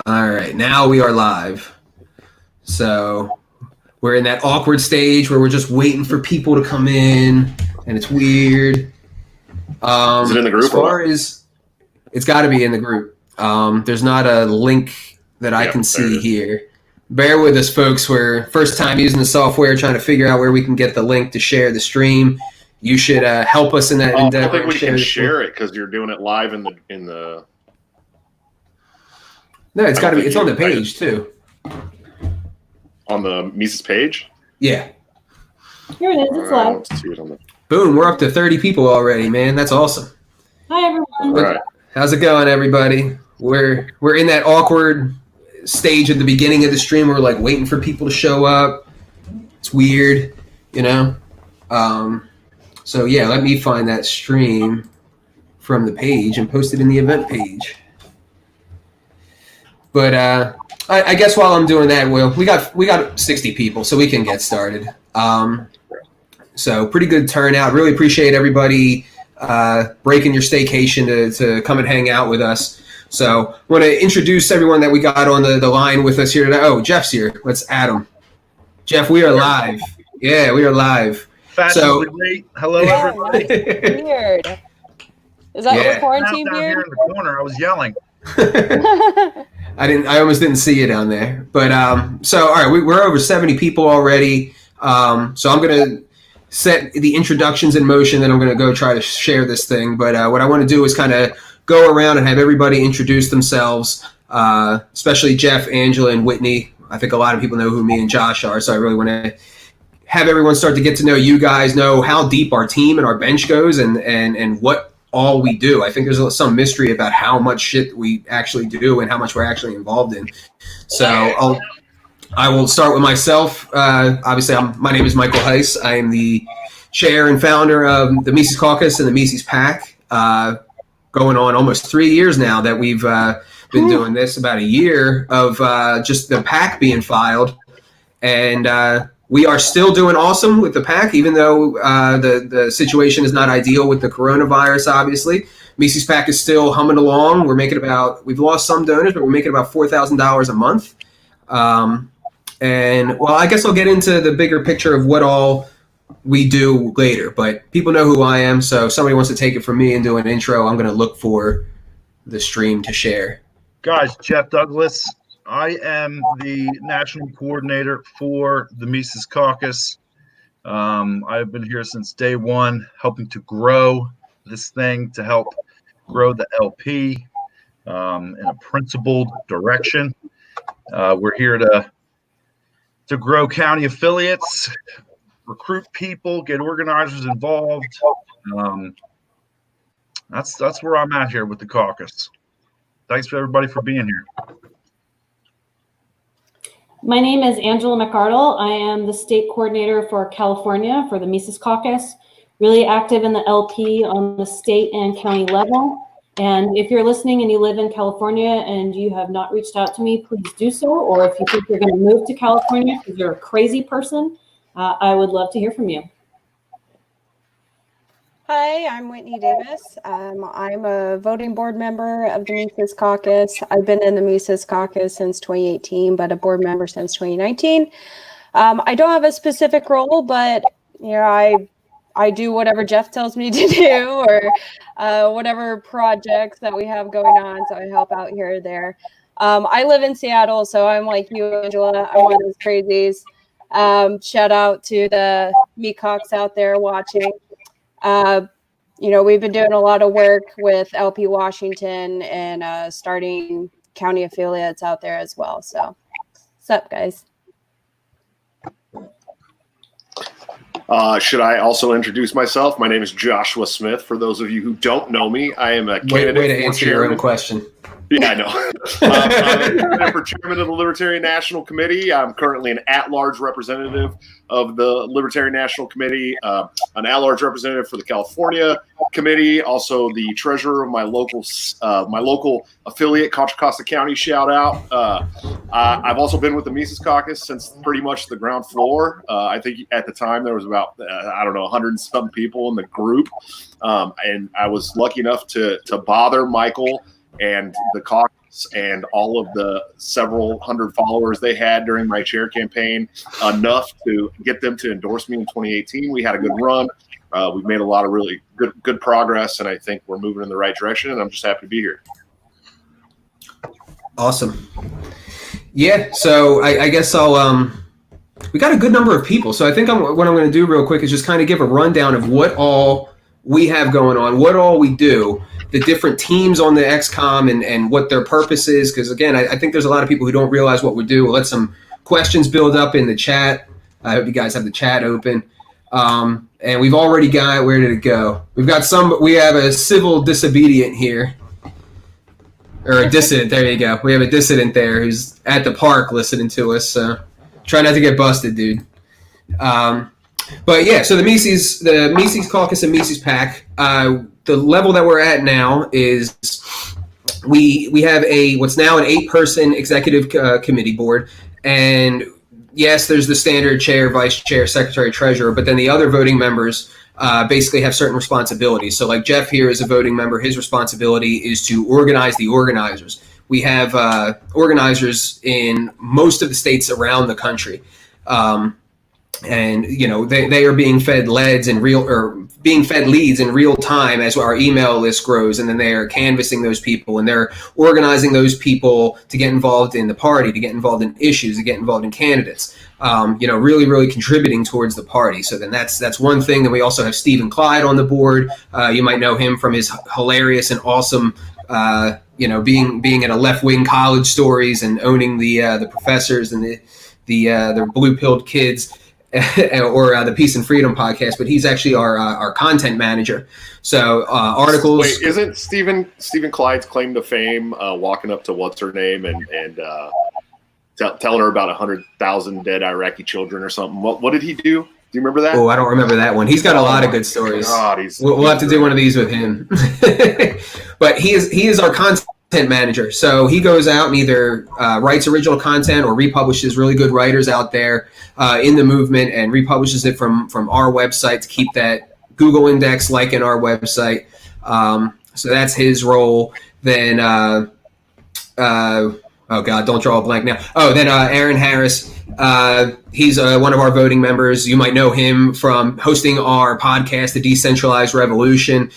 All right, now we are live. So we're in that awkward stage where we're just waiting for people to come in, and it's weird. Is it in the group? As far as it's got to be in the group. There's not a link that I can see here. Bear with us, folks. We're first time using the software, trying to figure out where we can get the link to share the stream. You should help us in that endeavor. I think we can share it because you're doing it live in the. No, it's got to be. It's on the page too. On the Mises page. Yeah. Here it is. It's live. Let's see it on the. Boom! We're up to 30 people already, man. That's awesome. Hi, everyone. All right. How's it going, everybody? We're in that awkward stage at the beginning of the stream. We're like waiting for people to show up. It's weird, you know. So yeah, let me find that stream from the page and post it in the event page. But I guess while I'm doing that, Will, we got 60 people, so we can get started. So pretty good turnout. Really appreciate everybody breaking your staycation to come and hang out with us. So I want to introduce everyone that we got on the line with us here today. Oh, Jeff's here. Let's add him. Jeff, we are live. Yeah, we are live. Fashionably late. Hello, everybody. Weird. Is that your quarantine down beard? here in the corner, I was yelling. I almost didn't see it down there. But so all right, we're over 70 people already. So I'm gonna set the introductions in motion, then I'm gonna go try to share this thing. But what I want to do is kind of go around and have everybody introduce themselves, especially Jeff, Angela, and Whitney. I think a lot of people know who me and Josh are, so I really want to have everyone start to get to know you guys, know how deep our team and our bench goes, and what all we do. I think there's some mystery about how much shit we actually do and how much we're actually involved in. So I will start with myself. Obviously, my name is Michael Heiss. I am the chair and founder of the Mises Caucus and the Mises PAC. Going on almost 3 years now that we've been doing this, about a year of just the PAC being filed. And we are still doing awesome with the PAC, even though the situation is not ideal with the coronavirus, obviously. Mises PAC is still humming along. We've lost some donors, but we're making about $4,000 a month. And, well, I guess I'll get into the bigger picture of what all we do later. But people know who I am, so if somebody wants to take it from me and do an intro, I'm going to look for the stream to share. Guys, Jeff Douglas. I am the national coordinator for the Mises Caucus. I've been here since day one, helping to grow this thing, to help grow the LP in a principled direction. We're here to grow county affiliates, recruit people, get organizers involved. That's where I'm at here with the caucus. Thanks for everybody for being here. My name is Angela McArdle. I am the state coordinator for California for the Mises Caucus, really active in the LP on the state and county level. And if you're listening and you live in California and you have not reached out to me, please do so. Or if you think you're going to move to California because you're a crazy person, I would love to hear from you. Hi, I'm Whitney Davis. I'm a voting board member of the Mises Caucus. I've been in the Mises Caucus since 2018, but a board member since 2019. I don't have a specific role, but I do whatever Jeff tells me to do, or whatever projects that we have going on. So I help out here or there. I live in Seattle, so I'm like you, Angela. I'm one of those crazies. Shout out to the Mecox out there watching. We've been doing a lot of work with LP Washington and starting county affiliates out there as well. So, what's up, guys? Should I also introduce myself? My name is Joshua Smith. For those of you who don't know me, I am a candidate way to answer your own question. Yeah, I know. I'm for chairman of the Libertarian National Committee. I'm currently an at-large representative of the Libertarian National Committee, an at-large representative for the California Committee, also the treasurer of my local affiliate, Contra Costa County. Shout out. I've also been with the Mises Caucus since pretty much the ground floor. I think at the time there was about 100 and some people in the group, and I was lucky enough to bother Michael and the caucus and all of the several hundred followers they had during my chair campaign, enough to get them to endorse me in 2018. We had a good run. We've made a lot of really good progress, and I think we're moving in the right direction, and I'm just happy to be here. Awesome. Yeah, so I guess I'll we got a good number of people. So I think what I'm going to do real quick is just kind of give a rundown of what all we have going on, what all we do, the different teams on the XCOM and what their purpose is. Because, again, I think there's a lot of people who don't realize what we do. We'll let some questions build up in the chat. I hope you guys have the chat open. And we've already got, where did it go? We have a civil disobedient here. Or a dissident, there you go. We have a dissident there who's at the park listening to us. So try not to get busted, dude. But yeah, so the Mises Caucus and Mises PAC, the level that we're at now is we have what's now an 8-person executive committee board, and yes, there's the standard chair, vice chair, secretary, treasurer, but then the other voting members basically have certain responsibilities. So like Jeff here is a voting member. His responsibility is to organize the organizers. We have organizers in most of the states around the country. And they are being fed leads in real time as our email list grows, and then they are canvassing those people, and they're organizing those people to get involved in the party, to get involved in issues, to get involved in candidates. Really contributing towards the party. So then that's one thing. Then we also have Stephen Clyde on the board. You might know him from his hilarious and awesome being at a left-wing college stories and owning the professors and the blue-pilled kids. Or the Peace and Freedom podcast, but he's actually our content manager. So articles. Wait, isn't Stephen Clyde's claim to fame walking up to what's her name and telling her about 100,000 dead Iraqi children or something? What did he do? Do you remember that? Oh, I don't remember that one. He's got a lot of good stories. God, we'll have to do one of these with him. But he is our content manager. So he goes out and either writes original content or republishes really good writers out there in the movement and republishes it from our website to keep that Google index like in our website. So that's his role. Then, oh God, don't draw a blank now. Oh, then Aaron Harris. He's one of our voting members. You might know him from hosting our podcast, The Decentralized Revolution.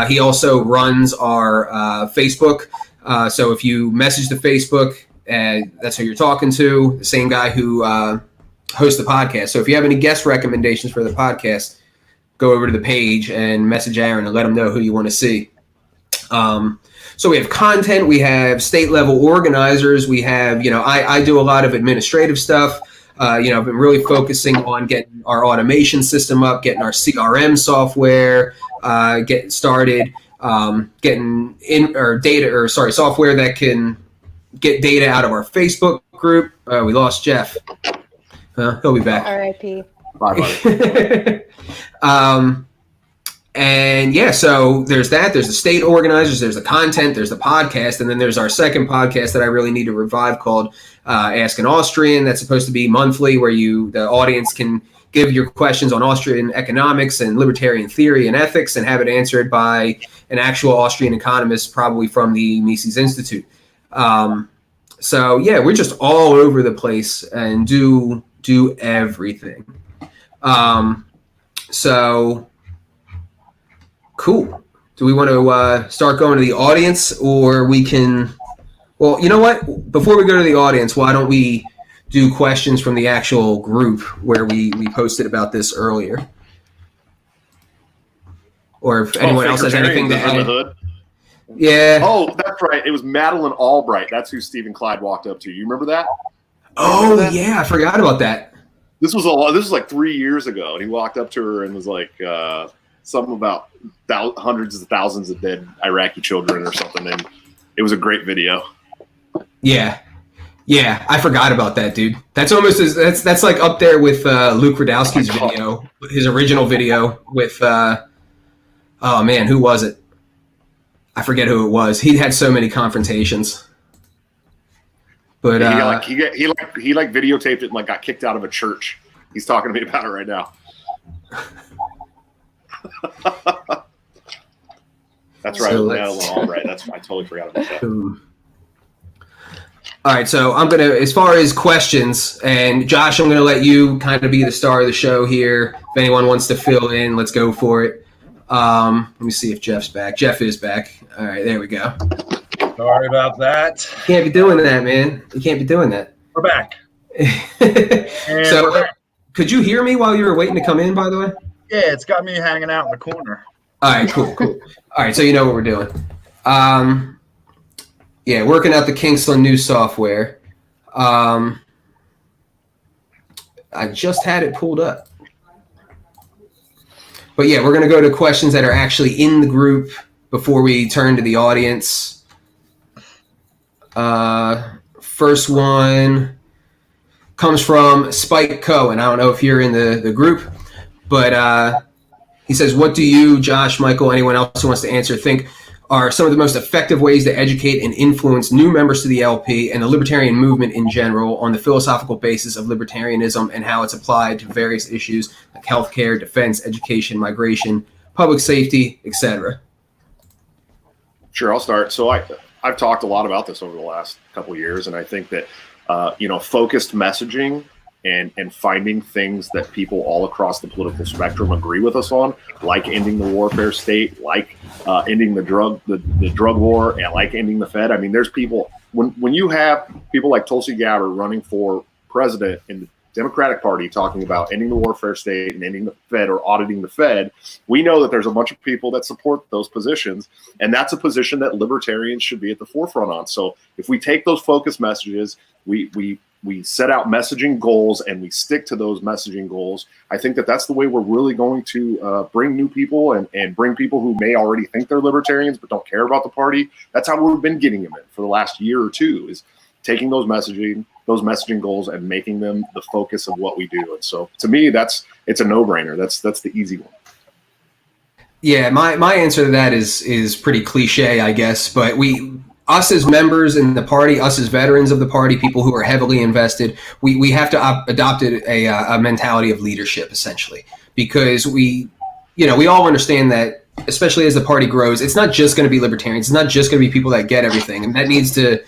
He also runs our Facebook. So if you message the Facebook, that's who you're talking to, the same guy who hosts the podcast. So if you have any guest recommendations for the podcast, go over to the page and message Aaron and let him know who you want to see. So we have content, we have state level organizers, we have, I do a lot of administrative stuff. I've been really focusing on getting our automation system up, getting our CRM software, getting started. Getting software that can get data out of our Facebook group. We lost Jeff. He'll be back. R.I.P. Bye, buddy. And yeah, so there's that. There's the state organizers. There's the content. There's the podcast, and then there's our second podcast that I really need to revive called Ask an Austrian. That's supposed to be monthly, where the audience can give your questions on Austrian economics and libertarian theory and ethics and have it answered by an actual Austrian economist, probably from the Mises Institute. So yeah, we're just all over the place and do everything. So cool. Do we want to start going to the audience, or we can? Well, you know what? Before we go to the audience, why don't we do questions from the actual group where we posted about this earlier? Or if anyone else has anything to add. Yeah. Oh, that's right. It was Madeleine Albright. That's who Stephen Clyde walked up to. You remember that? Yeah, I forgot about that. This was like 3 years ago, and he walked up to her and was like something about hundreds of thousands of dead Iraqi children or something, and it was a great video. Yeah, I forgot about that, dude. That's almost that's like up there with Luke Radowski's video, his original video with oh man, who was it? I forget who it was. He had so many confrontations. But he videotaped it and got kicked out of a church. He's talking to me about it right now. That's right. So Madeleine Albright. I totally forgot about that. All right, so I'm going to, as far as questions, and Josh, I'm going to let you kind of be the star of the show here. If anyone wants to fill in, let's go for it. Let me see if Jeff's back. Jeff is back. All right, there we go. Sorry about that. You can't be doing that, man. You can't be doing that. We're back. So, could you hear me while you were waiting to come in, by the way? Yeah, it's got me hanging out in the corner. All right, cool. All right, so you know what we're doing. Yeah, working out the kinks on new software. I just had it pulled up. But yeah, we're going to go to questions that are actually in the group before we turn to the audience. First one comes from Spike Cohen. I don't know if you're in the group, but he says, what do you, Josh, Michael, anyone else who wants to answer, think are some of the most effective ways to educate and influence new members to the LP and the libertarian movement in general on the philosophical basis of libertarianism and how it's applied to various issues like healthcare, defense, education, migration, public safety, etc.? Sure, I'll start. So I've talked a lot about this over the last couple of years, and I think that focused messaging and finding things that people all across the political spectrum agree with us on, like ending the warfare state, like ending the drug war, and like ending the Fed. I mean, there's people, when you have people like Tulsi Gabbard running for president in the Democratic Party talking about ending the warfare state and ending the Fed or auditing the Fed, we know that there's a bunch of people that support those positions, and that's a position that libertarians should be at the forefront on. So if we take those focus messages, we set out messaging goals and we stick to those messaging goals, I think that that's the way we're really going to bring new people and bring people who may already think they're libertarians but don't care about the party. That's how we've been getting them in for the last year or two, is taking those messaging goals and making them the focus of what we do. And so to me, it's a no-brainer. That's the easy one. Yeah, my answer to that is pretty cliche, I guess, but us as members in the party, us as veterans of the party, people who are heavily invested, we have to adopt a mentality of leadership, essentially, because we all understand that, especially as the party grows, it's not just going to be libertarians. It's not just going to be people that get everything, and that needs to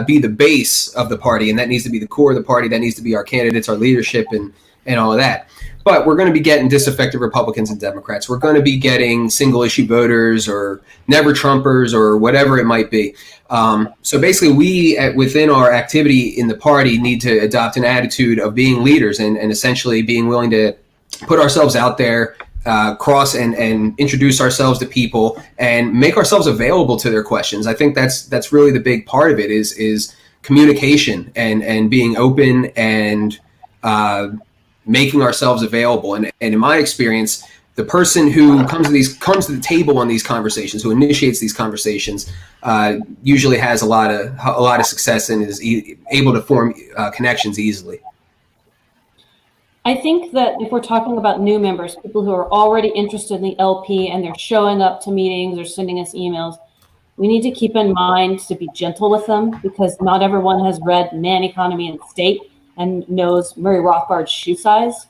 be the base of the party, and that needs to be the core of the party. That needs to be our candidates, our leadership, and all of that. But we're going to be getting disaffected Republicans and Democrats. We're going to be getting single-issue voters or never-Trumpers or whatever it might be. So basically, we, within our activity in the party, need to adopt an attitude of being leaders and essentially being willing to put ourselves out there, cross and introduce ourselves to people and make ourselves available to their questions. I think that's really the big part of it is communication and being open and making ourselves available. And in my experience, the person who comes to the table on these conversations, who initiates these conversations, usually has a lot of success and is able to form connections easily. I think that if we're talking about new members, people who are already interested in the LP and they're showing up to meetings or sending us emails, we need to keep in mind to be gentle with them, because not everyone has read Man, Economy, and State and knows Murray Rothbard's shoe size.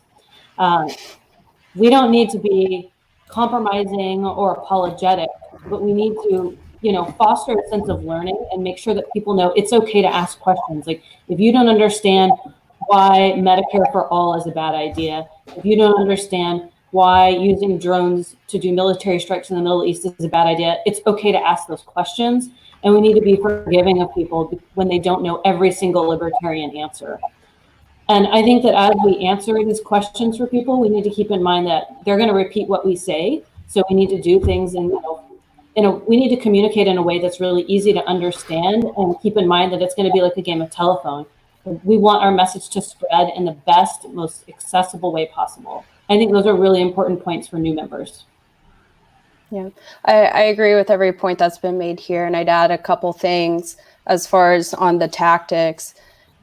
We don't need to be compromising or apologetic, but we need to, foster a sense of learning and make sure that people know it's okay to ask questions. Like, if you don't understand why Medicare for all is a bad idea, if you don't understand why using drones to do military strikes in the Middle East is a bad idea, it's okay to ask those questions. And we need to be forgiving of people when they don't know every single libertarian answer. And I think that as we answer these questions for people, we need to keep in mind that they're going to repeat what we say. So we need to do things we need to communicate in a way that's really easy to understand, and keep in mind that it's going to be like a game of telephone. We want our message to spread in the best, most accessible way possible. I think those are really important points for new members. Yeah, I agree with every point that's been made here. And I'd add a couple things as far as on the tactics.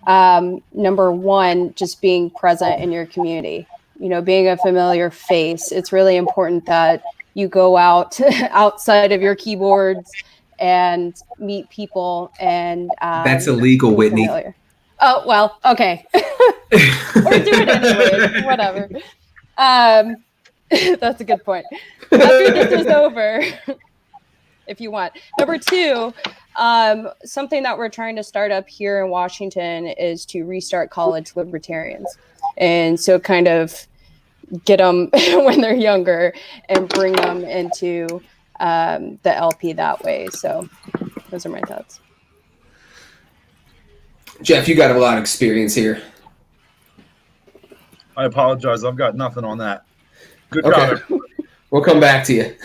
Number one, just being present in your community, being a familiar face. It's really important that you go outside of your keyboards and meet people. And that's illegal, Whitney. Familiar. Oh, well, okay. Or do it anyway, whatever. That's a good point. After this is over, if you want. Number two, something that we're trying to start up here in Washington is to restart college libertarians. And so kind of get them when they're younger and bring them into the LP that way. So those are my thoughts. Jeff, you got a lot of experience here. I apologize. I've got nothing on that. Good Okay. comment. We'll come back to you.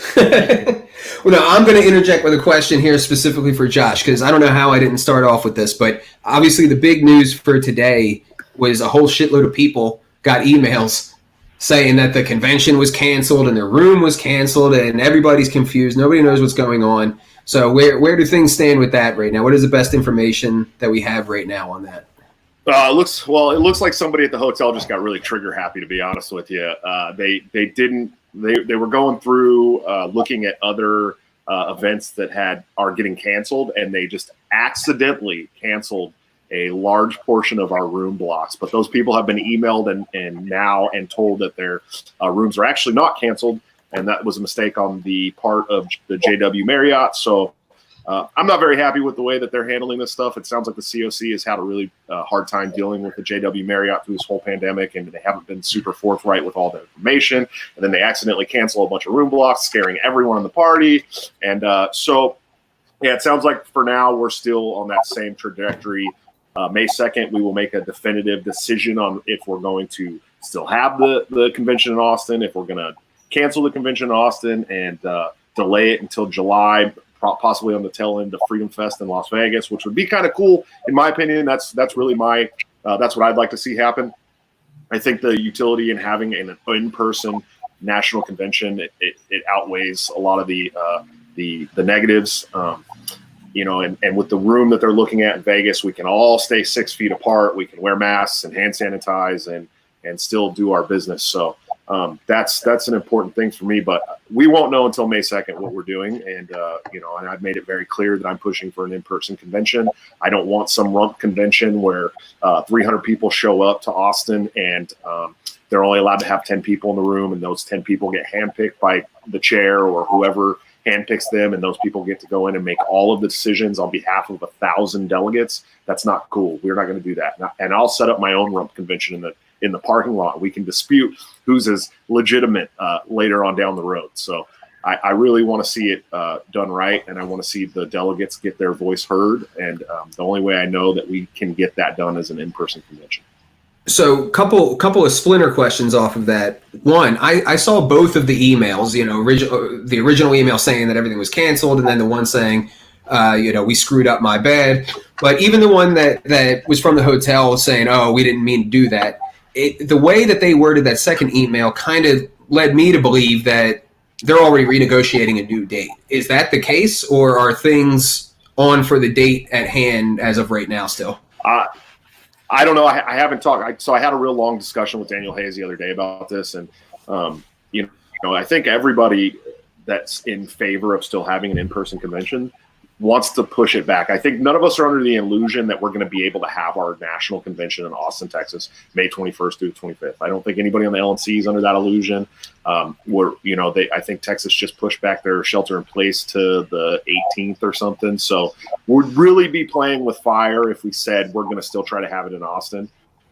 Well, no, I'm going to interject with a question here specifically for Josh, because I don't know how I didn't start off with this, but obviously the big news for today was a whole shitload of people got emails saying that the convention was canceled and the room was canceled and everybody's confused. Nobody knows what's going on. So where do things stand with that right now? What is the best information that we have right now on that? It looks like somebody at the hotel just got really trigger happy, to be honest with you. They were going through looking at other events that are getting canceled, and they just accidentally canceled a large portion of our room blocks. But those people have been emailed and told that their rooms are actually not canceled, and that was a mistake on the part of the JW Marriott. So I'm not very happy with the way that they're handling this stuff. It sounds like the COC has had a really hard time dealing with the JW Marriott through this whole pandemic, and they haven't been super forthright with all the information. And then they accidentally cancel a bunch of room blocks, scaring everyone in the party. And so, it sounds like for now we're still on that same trajectory. May 2nd, we will make a definitive decision on if we're going to still have the convention in Austin, if we're going to cancel the convention in Austin and delay it until July, possibly on the tail end of Freedom Fest in Las Vegas, which would be kind of cool, in my opinion. That's really that's what I'd like to see happen. I think the utility in having an in-person national convention, it outweighs a lot of the negatives. And with the room that they're looking at in Vegas, we can all stay 6 feet apart. We can wear masks and hand sanitize and still do our business. So that's an important thing for me, but we won't know until May 2nd what we're doing. And, and I've made it very clear that I'm pushing for an in-person convention. I don't want some rump convention where 300 people show up to Austin and they're only allowed to have 10 people in the room, and those 10 people get handpicked by the chair or whoever handpicks them, and those people get to go in and make all of the decisions on behalf of 1,000 delegates. That's not cool. We're not going to do that. And I'll set up my own rump convention in the parking lot. We can dispute who's as legitimate later on down the road. So I really want to see it done right, and I want to see the delegates get their voice heard. And the only way I know that we can get that done is an in-person convention. So couple of splinter questions off of that. One, I saw both of the emails, the original email saying that everything was canceled, and then the one saying, we screwed up, my bad. But even the one that was from the hotel saying, oh, we didn't mean to do that. The way that they worded that second email kind of led me to believe that they're already renegotiating a new date. Is that the case, or are things on for the date at hand as of right now still? I don't know. I haven't talked. So I had a real long discussion with Daniel Hayes the other day about this. And, I think everybody that's in favor of still having an in-person convention wants to push it back. I think none of us are under the illusion that we're going to be able to have our national convention in Austin, Texas, May 21st through the 25th. I don't think anybody on the LNC is under that illusion. I think Texas just pushed back their shelter in place to the 18th or something. So we'd really be playing with fire if we said we're going to still try to have it in Austin.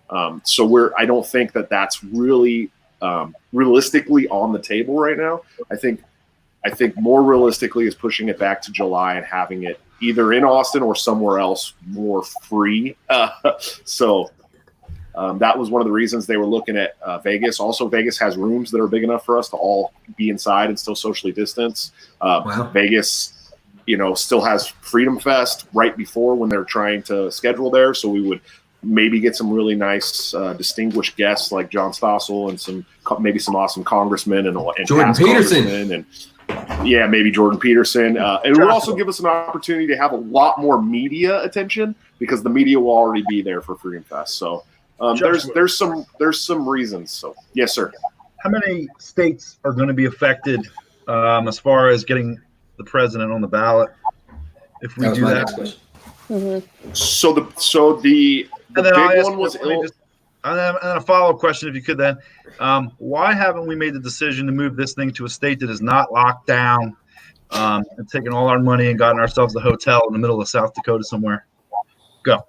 I don't think that that's really realistically on the table right now. I think more realistically is pushing it back to July and having it either in Austin or somewhere else more free. So that was one of the reasons they were looking at Vegas. Also, Vegas has rooms that are big enough for us to all be inside and still socially distance. Wow. Vegas, still has Freedom Fest right before when they're trying to schedule there. So we would maybe get some really nice distinguished guests like John Stossel and maybe some awesome congressmen and Jordan Peterson. Maybe Jordan Peterson. It would also give us an opportunity to have a lot more media attention because the media will already be there for Freedom Fest. So there's some reasons. So yes, sir. How many states are going to be affected as far as getting the president on the ballot if we do that? Mm-hmm. So the big one was and then a follow-up question, if you could then. Why haven't we made the decision to move this thing to a state that is not locked down and taken all our money and gotten ourselves a hotel in the middle of South Dakota somewhere. Go.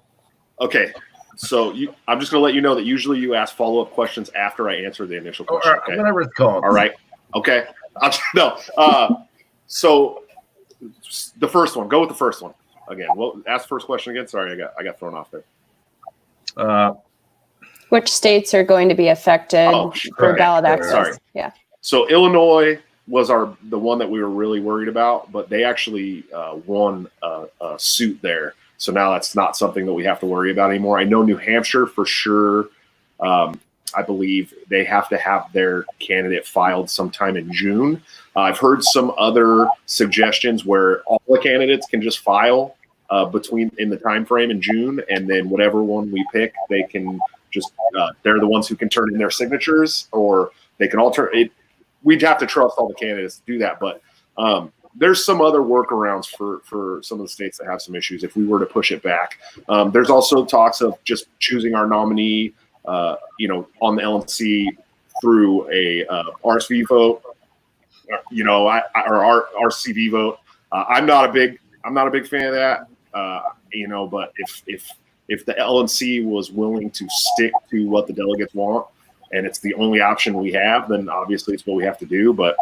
Okay. So I'm just going to let you know that usually you ask follow-up questions after I answer the initial question. Okay? Whatever it's called. All right. Okay. No. So the first one. Go with the first one again. Well, ask the first question again. Sorry, I got thrown off there. Which states are going to be affected for ballot access? Sorry. Yeah. So Illinois was the one that we were really worried about, but they actually won a suit there. So now that's not something that we have to worry about anymore. I know New Hampshire for sure. I believe they have to have their candidate filed sometime in June. I've heard some other suggestions where all the candidates can just file in the time frame in June, and then whatever one we pick, they can just they're the ones who can turn in their signatures, or they can alter it. We'd have to trust all the candidates to do that, but there's some other workarounds for some of the states that have some issues if we were to push it back. There's also talks of just choosing our nominee, on the LNC through a RSV vote, or RCV vote. I'm not a big fan of that, but if the LNC was willing to stick to what the delegates want, and it's the only option we have, then obviously it's what we have to do. But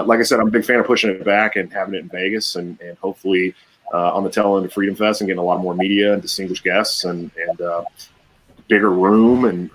like I said, I'm a big fan of pushing it back and having it in Vegas, and hopefully on the tail end of Freedom Fest and getting a lot more media and distinguished guests and bigger room. And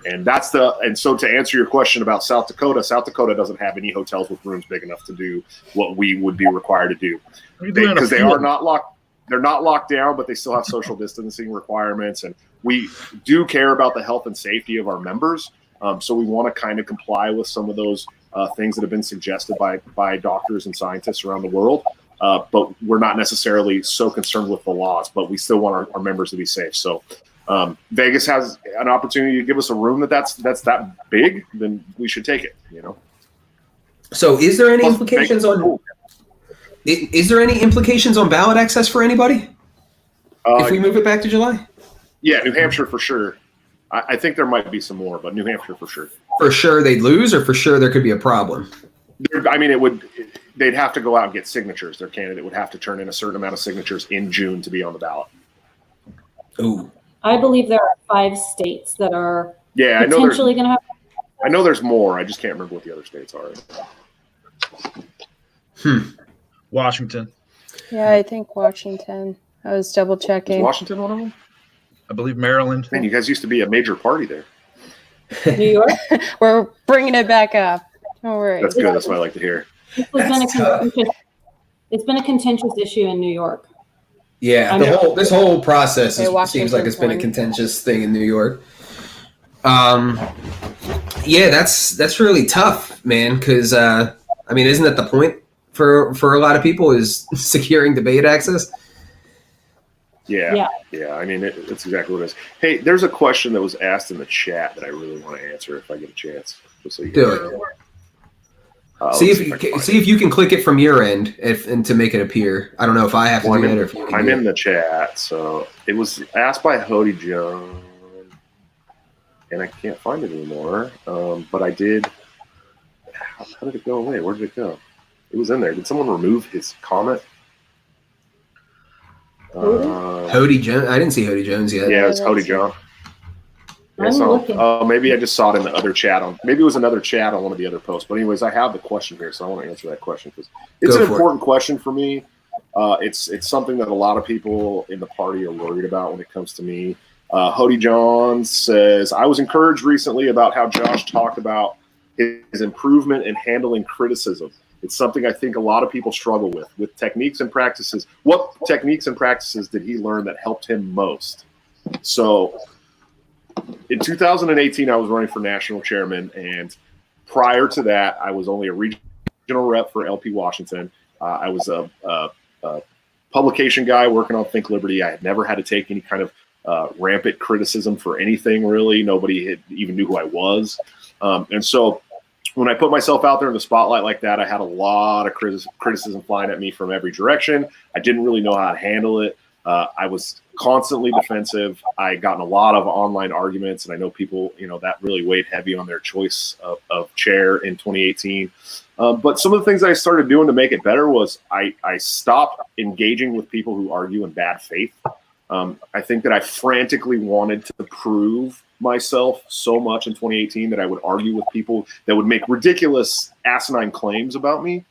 so to answer your question about South Dakota doesn't have any hotels with rooms big enough to do what we would be required to do, because they are not locked. They're not locked down, but they still have social distancing requirements, and we do care about the health and safety of our members. So we want to kind of comply with some of those things that have been suggested by doctors and scientists around the world. But we're not necessarily so concerned with the laws, but we still want our members to be safe. So Vegas has an opportunity to give us a room that's that big, then we should take it, So is there any implications on is there any implications on ballot access for anybody if we move it back to July? Yeah, New Hampshire for sure. I think there might be some more, but New Hampshire for sure. For sure they'd lose, or for sure there could be a problem? I mean, they'd have to go out and get signatures. Their candidate would have to turn in a certain amount of signatures in June to be on the ballot. Ooh. I believe there are 5 states that are I potentially going to have. I know there's more. I just can't remember what the other states are. Washington. Yeah, I think Washington. I was double checking. Is Washington one of them? I believe Maryland. Man, you guys used to be a major party there. New York? We're bringing it back up. Don't worry. That's good. That's what I like to hear. It's been a contentious issue in New York. Yeah, this whole process seems like it's been a one. contentious thing in New York. Yeah, that's really tough, man. Because isn't that the point for a lot of people is securing debate access? Yeah. I mean, it's exactly what it is. Hey, there's a question that was asked in the chat that I really want to answer if I get a chance. Just so you do it. See if you can click it from your end and to make it appear. I don't know if I have to do that or if you can. I'm in the chat, so it was asked by Hody John, and I can't find it anymore. But I did. How did it go away? Where did it go? It was in there. Did someone remove his comment? Hody Jones. I didn't see Hody Jones yet. Yeah, it's Hody John. Maybe I just saw it in the other chat maybe it was another chat on one of the other posts. But anyways, I have the question here, so I want to answer that question because it's an important question for me. It's something that a lot of people in the party are worried about when it comes to me. Hody John says, I was encouraged recently about how Josh talked about his improvement in handling criticism. It's something I think a lot of people struggle with techniques and practices. What techniques and practices did he learn that helped him most? So in 2018, I was running for national chairman, and prior to that, I was only a regional rep for LP Washington. I was a publication guy working on Think Liberty. I had never had to take any kind of rampant criticism for anything, really. Nobody even knew who I was. And so when I put myself out there in the spotlight like that, I had a lot of criticism flying at me from every direction. I didn't really know how to handle it. I was constantly defensive. I got in a lot of online arguments, and I know people, that really weighed heavy on their choice of chair in 2018. But some of the things I started doing to make it better was I stopped engaging with people who argue in bad faith. I think that I frantically wanted to prove myself so much in 2018 that I would argue with people that would make ridiculous, asinine claims about me.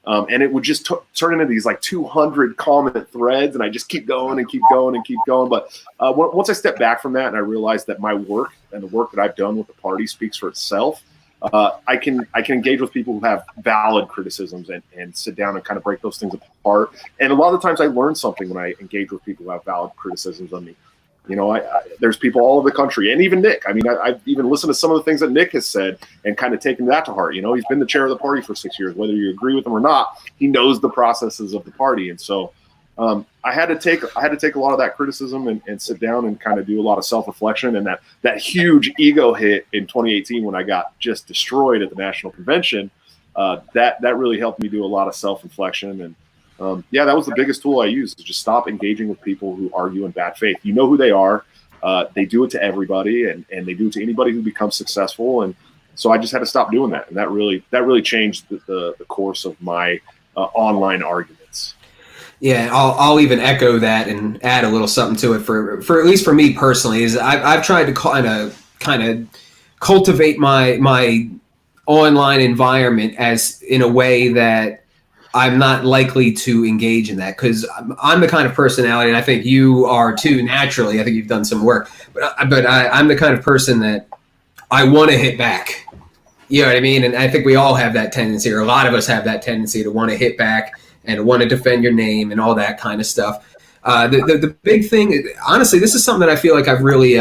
And it would just turn into these like 200 comment threads, and I just keep going and keep going and keep going. But once I stepped back from that and I realized that my work and the work that I've done with the party speaks for itself, I can engage with people who have valid criticisms and sit down and kind of break those things apart. And a lot of the times I learn something when I engage with people who have valid criticisms on me. There's people all over the country, and even Nick. I mean, I've even listened to some of the things that Nick has said and kind of taken that to heart. He's been the chair of the party for 6 years. Whether you agree with him or not, he knows the processes of the party. And so I had to take a lot of that criticism and sit down and kind of do a lot of self-reflection. And that huge ego hit in 2018 when I got just destroyed at the national convention, that really helped me do a lot of self-reflection. And that was the biggest tool I used, is just stop engaging with people who argue in bad faith. You know who they are. They do it to everybody, and they do it to anybody who becomes successful. And so I just had to stop doing that. And that really changed the course of my online arguments. Yeah, I'll even echo that and add a little something to it for at least for me personally. Is I've tried to kind of cultivate my online environment as in a way that I'm not likely to engage in that, because I'm the kind of personality, and I think you are too naturally. I think you've done some work, but I'm the kind of person that I want to hit back. You know what I mean? And I think we all have that tendency, or a lot of us have that tendency to want to hit back and want to defend your name and all that kind of stuff. The big thing, honestly, this is something that I feel like I've really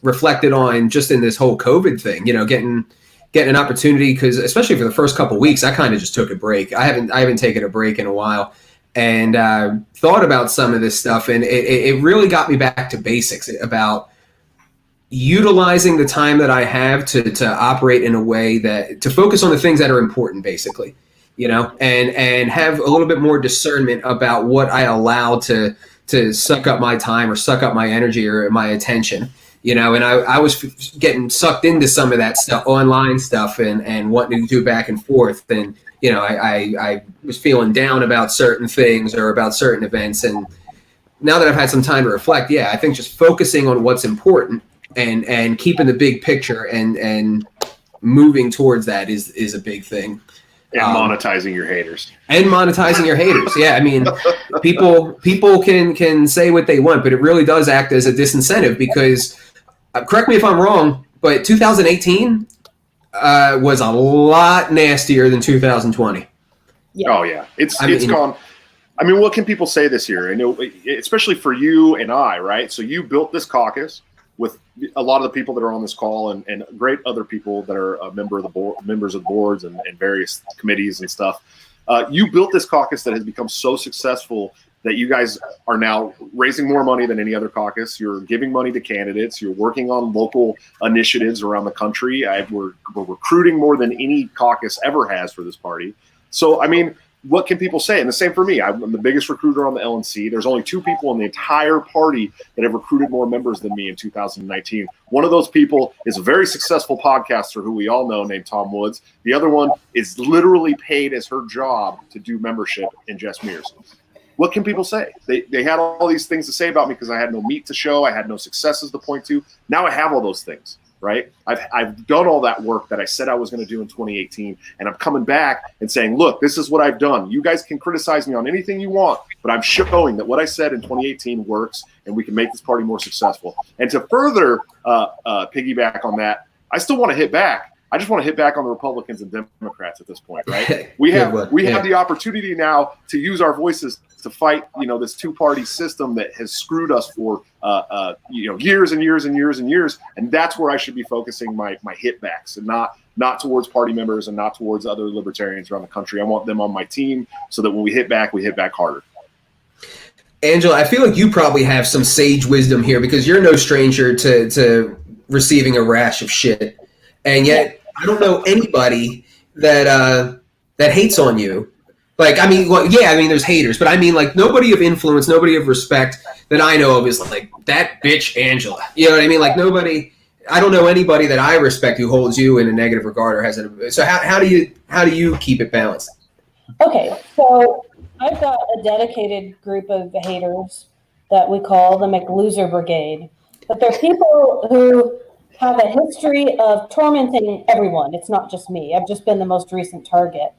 reflected on just in this whole COVID thing, getting an opportunity, because especially for the first couple of weeks, I kind of just took a break. I haven't taken a break in a while, and thought about some of this stuff, and it really got me back to basics about utilizing the time that I have to operate in a way to focus on the things that are important, basically, and have a little bit more discernment about what I allow to suck up my time or suck up my energy or my attention. And I was getting sucked into some of that stuff, online stuff, and wanting to do back and forth. And, I was feeling down about certain things or about certain events. And now that I've had some time to reflect, I think just focusing on what's important and keeping the big picture and moving towards that is a big thing. And monetizing your haters. Yeah, I mean, people can say what they want, but it really does act as a disincentive, because correct me if I'm wrong, but 2018 was a lot nastier than 2020. Yeah. Oh yeah, it's gone. I mean, what can people say this year? I know, especially for you and I, right? So you built this caucus with a lot of the people that are on this call and great other people that are members of boards and various committees and stuff. You built this caucus that has become so successful that you guys are now raising more money than any other caucus. You're giving money to candidates. You're working on local initiatives around the country. We're recruiting more than any caucus ever has for this party. So, I mean, what can people say? And the same for me. I'm the biggest recruiter on the LNC. There's only 2 people in the entire party that have recruited more members than me in 2019. One of those people is a very successful podcaster who we all know named Tom Woods. The other one is literally paid as her job to do membership in Jess Mears. What can people say? They had all these things to say about me because I had no meat to show. I had no successes to point to. Now I have all those things, right? I've done all that work that I said I was going to do in 2018, and I'm coming back and saying, look, this is what I've done. You guys can criticize me on anything you want, but I'm showing that what I said in 2018 works, and we can make this party more successful. And to further piggyback on that, I still want to hit back. I just want to hit back on the Republicans and Democrats at this point, right? We have the opportunity now to use our voices to fight, this 2-party system that has screwed us for, years and years and years and years. And that's where I should be focusing my hit backs, and not towards party members and not towards other libertarians around the country. I want them on my team so that when we hit back harder. Angela, I feel like you probably have some sage wisdom here, because you're no stranger to receiving a rash of shit. And yet I don't know anybody that hates on you Like, I mean, well, yeah, I mean, there's haters, but I mean, like, nobody of influence, nobody of respect that I know of is like, that bitch Angela. You know what I mean? Like, nobody, I don't know anybody that I respect who holds you in a negative regard or has it. So how do you keep it balanced? Okay, so I've got a dedicated group of haters that we call the McLoser Brigade. But they're people who have a history of tormenting everyone. It's not just me. I've just been the most recent target.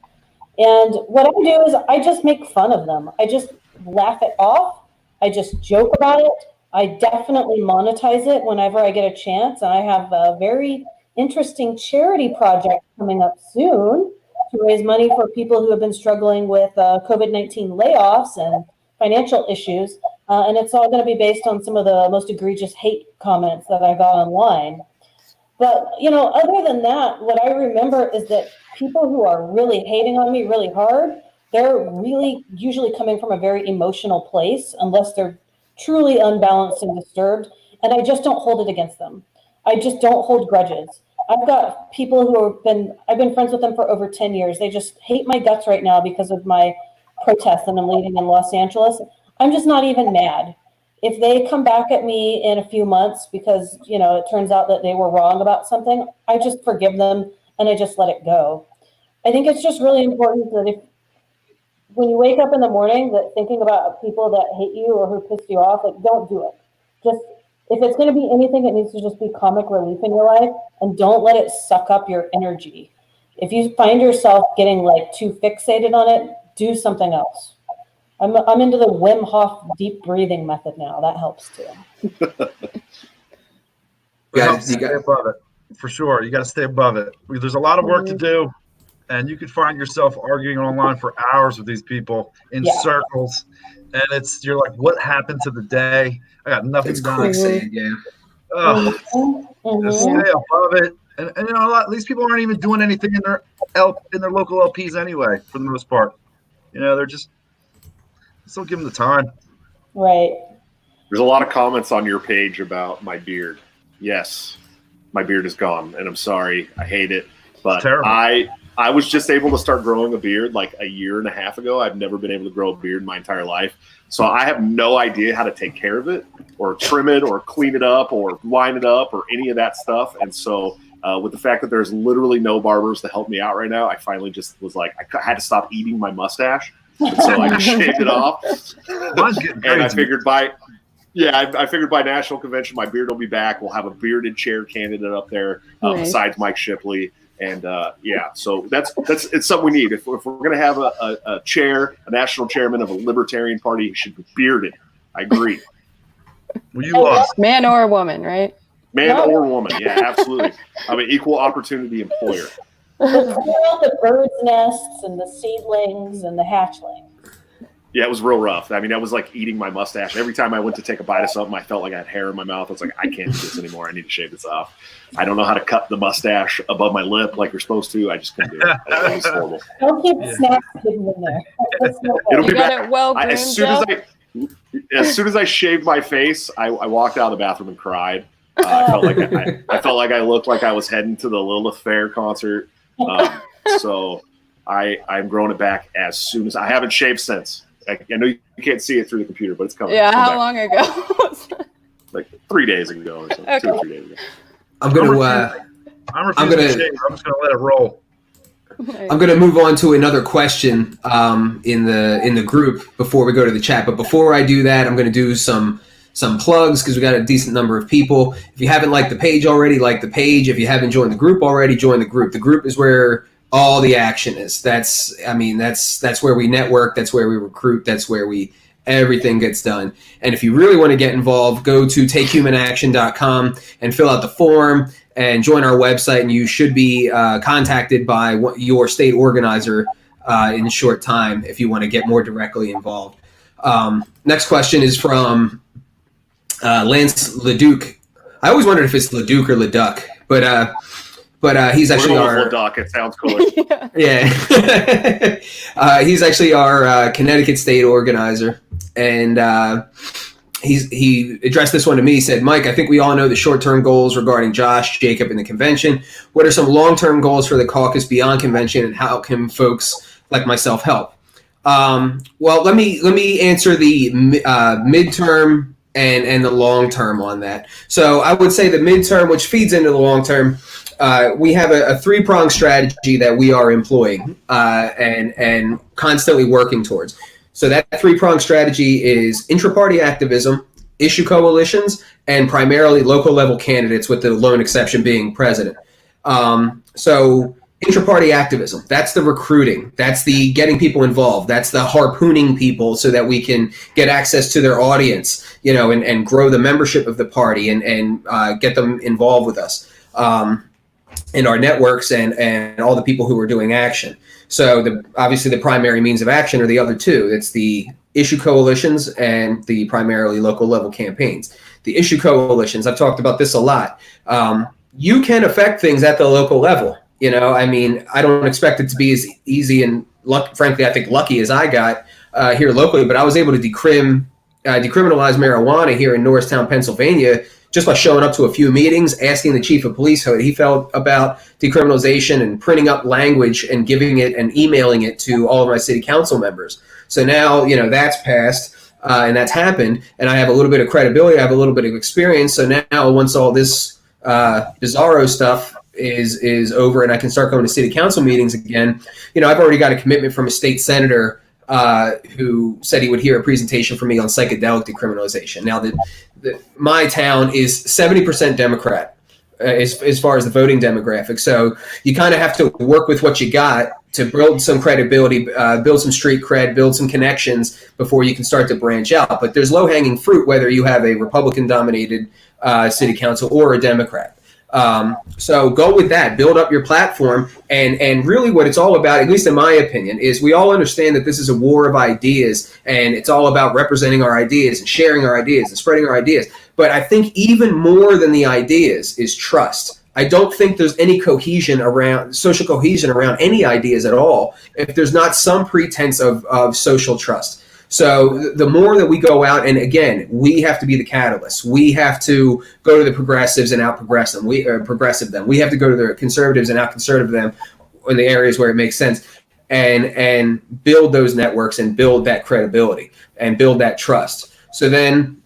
And what I do is I just make fun of them. I just laugh it off. I just joke about it. I definitely monetize it whenever I get a chance. And I have a very interesting charity project coming up soon to raise money for people who have been struggling with COVID-19 layoffs and financial issues. And it's all going to be based on some of the most egregious hate comments that I got online. But, you know, other than that, what I remember is that people who are really hating on me really hard, they're really usually coming from a very emotional place, unless they're truly unbalanced and disturbed. And I just don't hold it against them. I just don't hold grudges. I've got people who I've been friends with them for over 10 years. They just hate my guts right now because of my protest that I'm leading in Los Angeles. I'm just not even mad. If they come back at me in a few months because, you know, it turns out that they were wrong about something, I just forgive them and I just let it go. I think it's just really important that when you wake up in the morning, that thinking about people that hate you or who pissed you off, like, don't do it. Just, if it's going to be anything, it needs to just be comic relief in your life, and don't let it suck up your energy. If you find yourself getting like too fixated on it, do something else. I'm into the Wim Hof deep breathing method now. That helps too. You got to stay above it, for sure. You got to stay above it. There's a lot of work to do, and you could find yourself arguing online for hours with these people in circles, and you're like, what happened to the day? I got nothing done. Just stay above it, and you know, a lot. These people aren't even doing anything in their local LPs anyway, for the most part. You know, they're just don't give them the time. Right. There's a lot of comments on your page about my beard. Yes, my beard is gone, and I'm sorry. I hate it. But I was just able to start growing a beard like a year and a half ago. I've never been able to grow a beard in my entire life. So I have no idea how to take care of it or trim it or clean it up or line it up or any of that stuff. And so with the fact that there's literally no barbers to help me out right now, I finally just was like, I had to stop eating my mustache. And so I just shaved it off. And I figured by National Convention, my beard will be back. We'll have a bearded chair candidate up there besides Mike Shipley. And so it's something we need. If we're going to have a national chairman of a libertarian party, he should be bearded. I agree. Well, you lost. Man or woman, right? Man or woman. Yeah, absolutely. I'm an equal opportunity employer. The bird's nests and the seedlings and the hatchlings. Yeah, it was real rough. I mean, that was like eating my mustache. Every time I went to take a bite of something, I felt like I had hair in my mouth. I was like, I can't do this anymore. I need to shave this off. I don't know how to cut the mustache above my lip like you're supposed to. I just couldn't do it. It was horrible. Don't keep snacks hidden in there. It'll be got it well groomed. As soon as I shaved my face, I walked out of the bathroom and cried. I felt like I looked like I was heading to the Lilith Fair concert. So I'm growing it back as soon as I haven't shaved since. I know you can't see it through the computer, but it's coming. Yeah, how long ago? Like 3 days ago or something. Okay. 2 or 3 days ago. I'm refusing to shave. I'm just gonna let it roll. I'm going to move on to another question in the group before we go to the chat. But before I do that, I'm going to do some plugs because we got a decent number of people. If you haven't liked the page already, like the page. If you haven't joined the group already, join the group. The group is where all the action is. That's where we network. That's where we recruit. That's where everything gets done. And if you really want to get involved, go to takehumanaction.com and fill out the form and join our website. And you should be contacted by your state organizer in a short time if you want to get more directly involved. Next question is from Lance Leduc. I always wondered if it's Leduc or Leduc, but he's actually our Leduc. It sounds cool. Yeah. He's actually our Connecticut state organizer, and he addressed this one to me. He said, Mike, I think we all know the short-term goals regarding Josh, Jacob, and the convention. What are some long-term goals for the caucus beyond convention, and how can folks like myself help? Well, let me answer the midterm and the long term on that. So I would say the midterm, which feeds into the long term, we have a three-pronged strategy that we are employing and constantly working towards. So that three-pronged strategy is intra-party activism, issue coalitions, and primarily local level candidates, with the lone exception being president. So intra-party activism, that's the recruiting, that's the getting people involved, that's the harpooning people so that we can get access to their audience, and grow the membership of the party and get them involved with us in our networks and all the people who are doing action. So obviously the primary means of action are the other two. It's the issue coalitions and the primarily local level campaigns. The issue coalitions, I've talked about this a lot. You can affect things at the local level. I don't expect it to be as easy and frankly, I think lucky as I got here locally, but I was able to decriminalize marijuana here in Norristown, Pennsylvania, just by showing up to a few meetings, asking the chief of police how he felt about decriminalization, and printing up language and giving it and emailing it to all of my city council members. So now, that's passed and that's happened, and I have a little bit of credibility, I have a little bit of experience. So now, once all this bizarro stuff is over and I can start going to city council meetings again, I've already got a commitment from a state senator who said he would hear a presentation from me on psychedelic decriminalization. Now, my town is 70% Democrat as far as the voting demographic. So you kind of have to work with what you got to build some credibility, build some street cred, build some connections before you can start to branch out. But there's low-hanging fruit whether you have a Republican-dominated city council or a Democrat. So go with that, build up your platform, and really what it's all about, at least in my opinion, is we all understand that this is a war of ideas, and it's all about representing our ideas and sharing our ideas and spreading our ideas. But I think even more than the ideas is trust. I don't think there's any social cohesion around any ideas at all if there's not some pretense of social trust. So the more that we go out, and again, we have to be the catalyst. We have to go to the progressives and out-progress them. Progressive them. We have to go to the conservatives and out-conservative them in the areas where it makes sense, and build those networks and build that credibility and build that trust. So then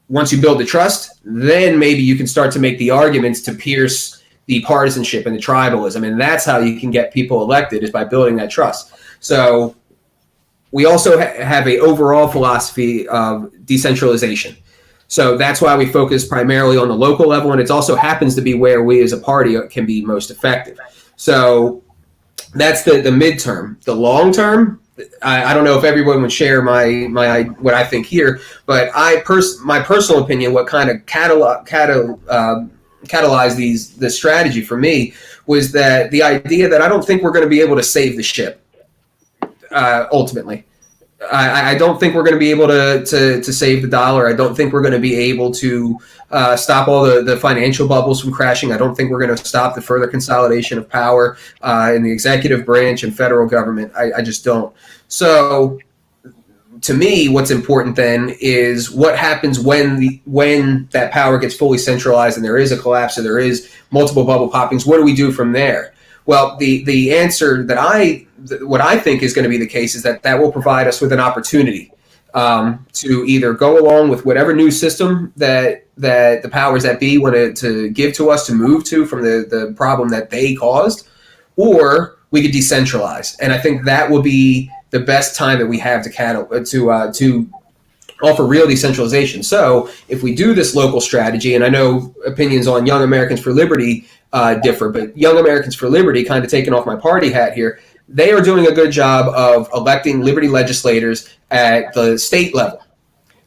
once you build the trust, then maybe you can start to make the arguments to pierce the partisanship and the tribalism. And that's how you can get people elected, is by building that trust. So we also have a overall philosophy of decentralization. So that's why we focus primarily on the local level, and it also happens to be where we as a party can be most effective. So that's the midterm. The long term, I don't know if everyone would share my what I think here, but my personal opinion, what kind of catalyzed this strategy for me was that the idea that I don't think we're going to be able to save the ship. Ultimately, I don't think we're going to be able to save the dollar. I don't think we're going to be able to stop all the financial bubbles from crashing. I don't think we're going to stop the further consolidation of power in the executive branch and federal government. I just don't. So to me, what's important then is what happens when that power gets fully centralized and there is a collapse or there is multiple bubble poppings. What do we do from there? Well, the answer what I think is going to be the case is that will provide us with an opportunity to either go along with whatever new system that the powers that be want to give to us to move to from the problem that they caused, or we could decentralize. And I think that will be the best time that we have to offer real decentralization. So if we do this local strategy, and I know opinions on Young Americans for Liberty differ, but Young Americans for Liberty, kind of taking off my party hat here, they are doing a good job of electing liberty legislators at the state level.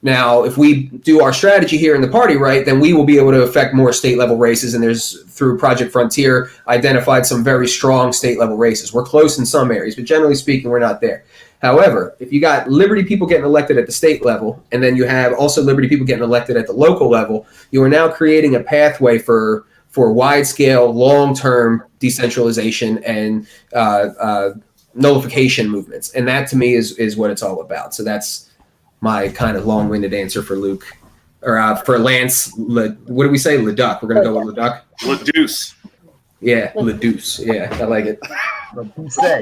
Now, if we do our strategy here in the party right, then we will be able to affect more state level races. And there's, through Project Frontier, identified some very strong state level races. We're close in some areas, but generally speaking, we're not there. However, if you got Liberty people getting elected at the state level, and then you have also Liberty people getting elected at the local level, you are now creating a pathway for wide-scale, long-term decentralization and nullification movements. And that, to me, is what it's all about. So that's my kind of long-winded answer for Luke, or for Lance. What do we say? Leduc. We're going to go with Leduc. Leduce. Yeah, Leduce. Yeah, I like it. Say.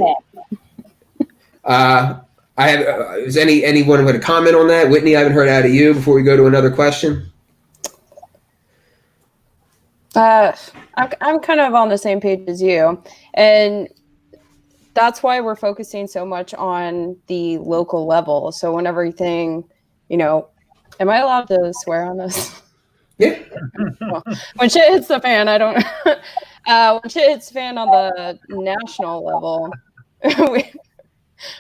I have. Is anyone going to comment on that? Whitney, I haven't heard out of you before we go to another question. I'm kind of on the same page as you, and that's why we're focusing so much on the local level. So when everything, am I allowed to swear on this? Yeah. Well, when shit hits the fan, I don't. When shit hits the fan on the national level,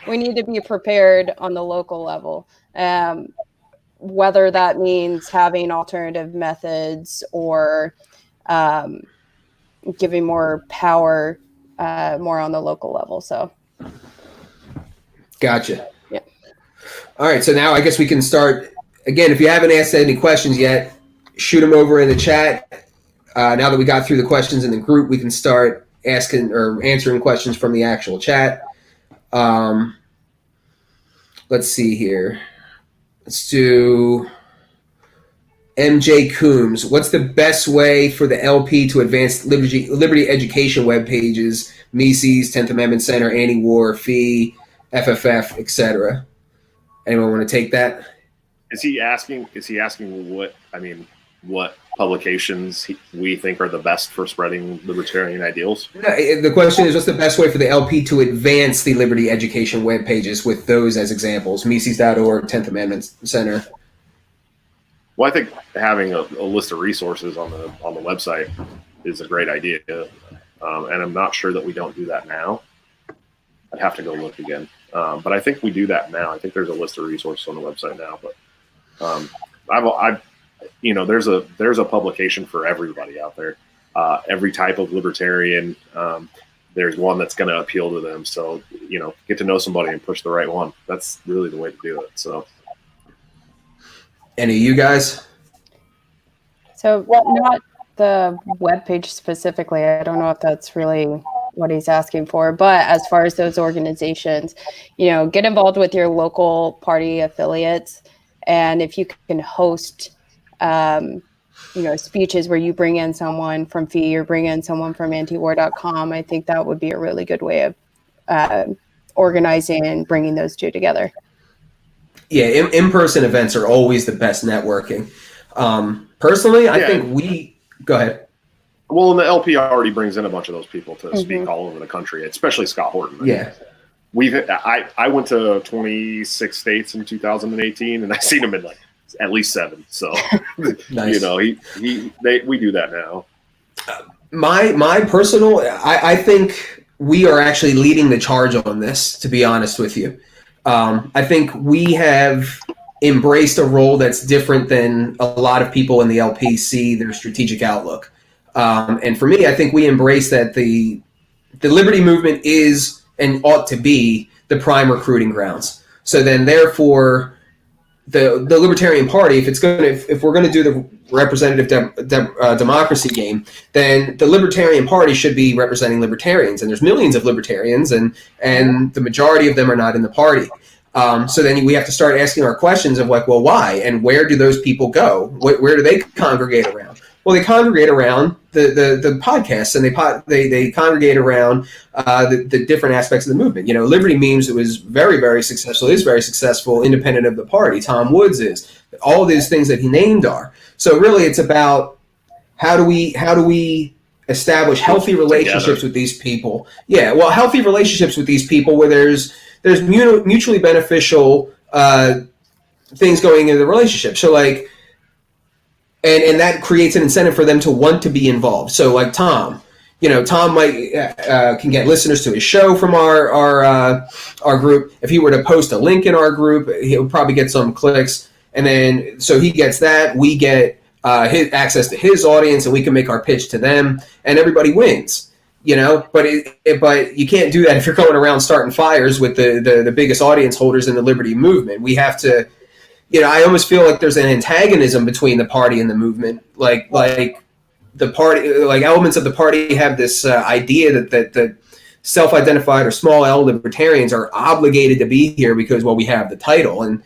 we need to be prepared on the local level. Whether that means having alternative methods or giving more power more on the local level. So. Gotcha. Yeah. All right. So now I guess we can start. Again, if you haven't asked any questions yet, shoot them over in the chat. Now that we got through the questions in the group, we can start asking or answering questions from the actual chat. Let's see here. Let's do MJ Coombs. What's the best way for the LP to advance liberty education web pages, Mises, 10th Amendment Center, anti-war, fee, FFF, etc.? Anyone want to take that? Is he asking what publications we think are the best for spreading libertarian ideals? No, the question is, what's the best way for the LP to advance the liberty education web pages with those as examples? Mises.org, 10th Amendment Center. Well, I think having a list of resources on the website is a great idea, and I'm not sure that we don't do that now. I'd have to go look again, but I think we do that now. I think there's a list of resources on the website now. But there's a publication for everybody out there, every type of libertarian. There's one that's going to appeal to them. So get to know somebody and push the right one. That's really the way to do it. So. Any of you guys? So not the webpage specifically. I don't know if that's really what he's asking for, but as far as those organizations, get involved with your local party affiliates. And if you can host, speeches where you bring in someone from FEE or bring in someone from antiwar.com, I think that would be a really good way of organizing and bringing those two together. Yeah, in-person events are always the best networking. Personally, I think go ahead. Well, and the LP already brings in a bunch of those people to speak all over the country, especially Scott Horton. I went to 26 states in 2018, and I've seen him in at least 7. So, nice. We do that now. My personal, I think we are actually leading the charge on this, to be honest with you. I think we have embraced a role that's different than a lot of people in the LP see their strategic outlook. And for me, I think we embrace that the liberty movement is and ought to be the prime recruiting grounds. So then, therefore, the Libertarian Party, if we're going to do the representative democracy game, then the Libertarian Party should be representing libertarians, and there's millions of libertarians, and the majority of them are not in the party. So then we have to start asking our questions of why, and where do those people go? Where do they congregate around? Well, they congregate around the podcasts, and they congregate around the different aspects of the movement. Liberty Memes, it was very, very successful, is very successful, independent of the party. Tom Woods is. All these things that he named are. So really, it's about how do we establish healthy relationships with these people? Yeah, well, healthy relationships with these people where there's mutually beneficial things going into the relationship. So and that creates an incentive for them to want to be involved. So Tom, Tom might can get listeners to his show from our group. If he were to post a link in our group, he'll probably get some clicks, and then so he gets that. We get his access to his audience, and we can make our pitch to them, and everybody wins. But you can't do that if you're going around starting fires with the biggest audience holders in the liberty movement. We have to. I almost feel like there's an antagonism between the party and the movement. Like the party, elements of the party have this idea that self-identified or small L libertarians are obligated to be here because, we have the title. And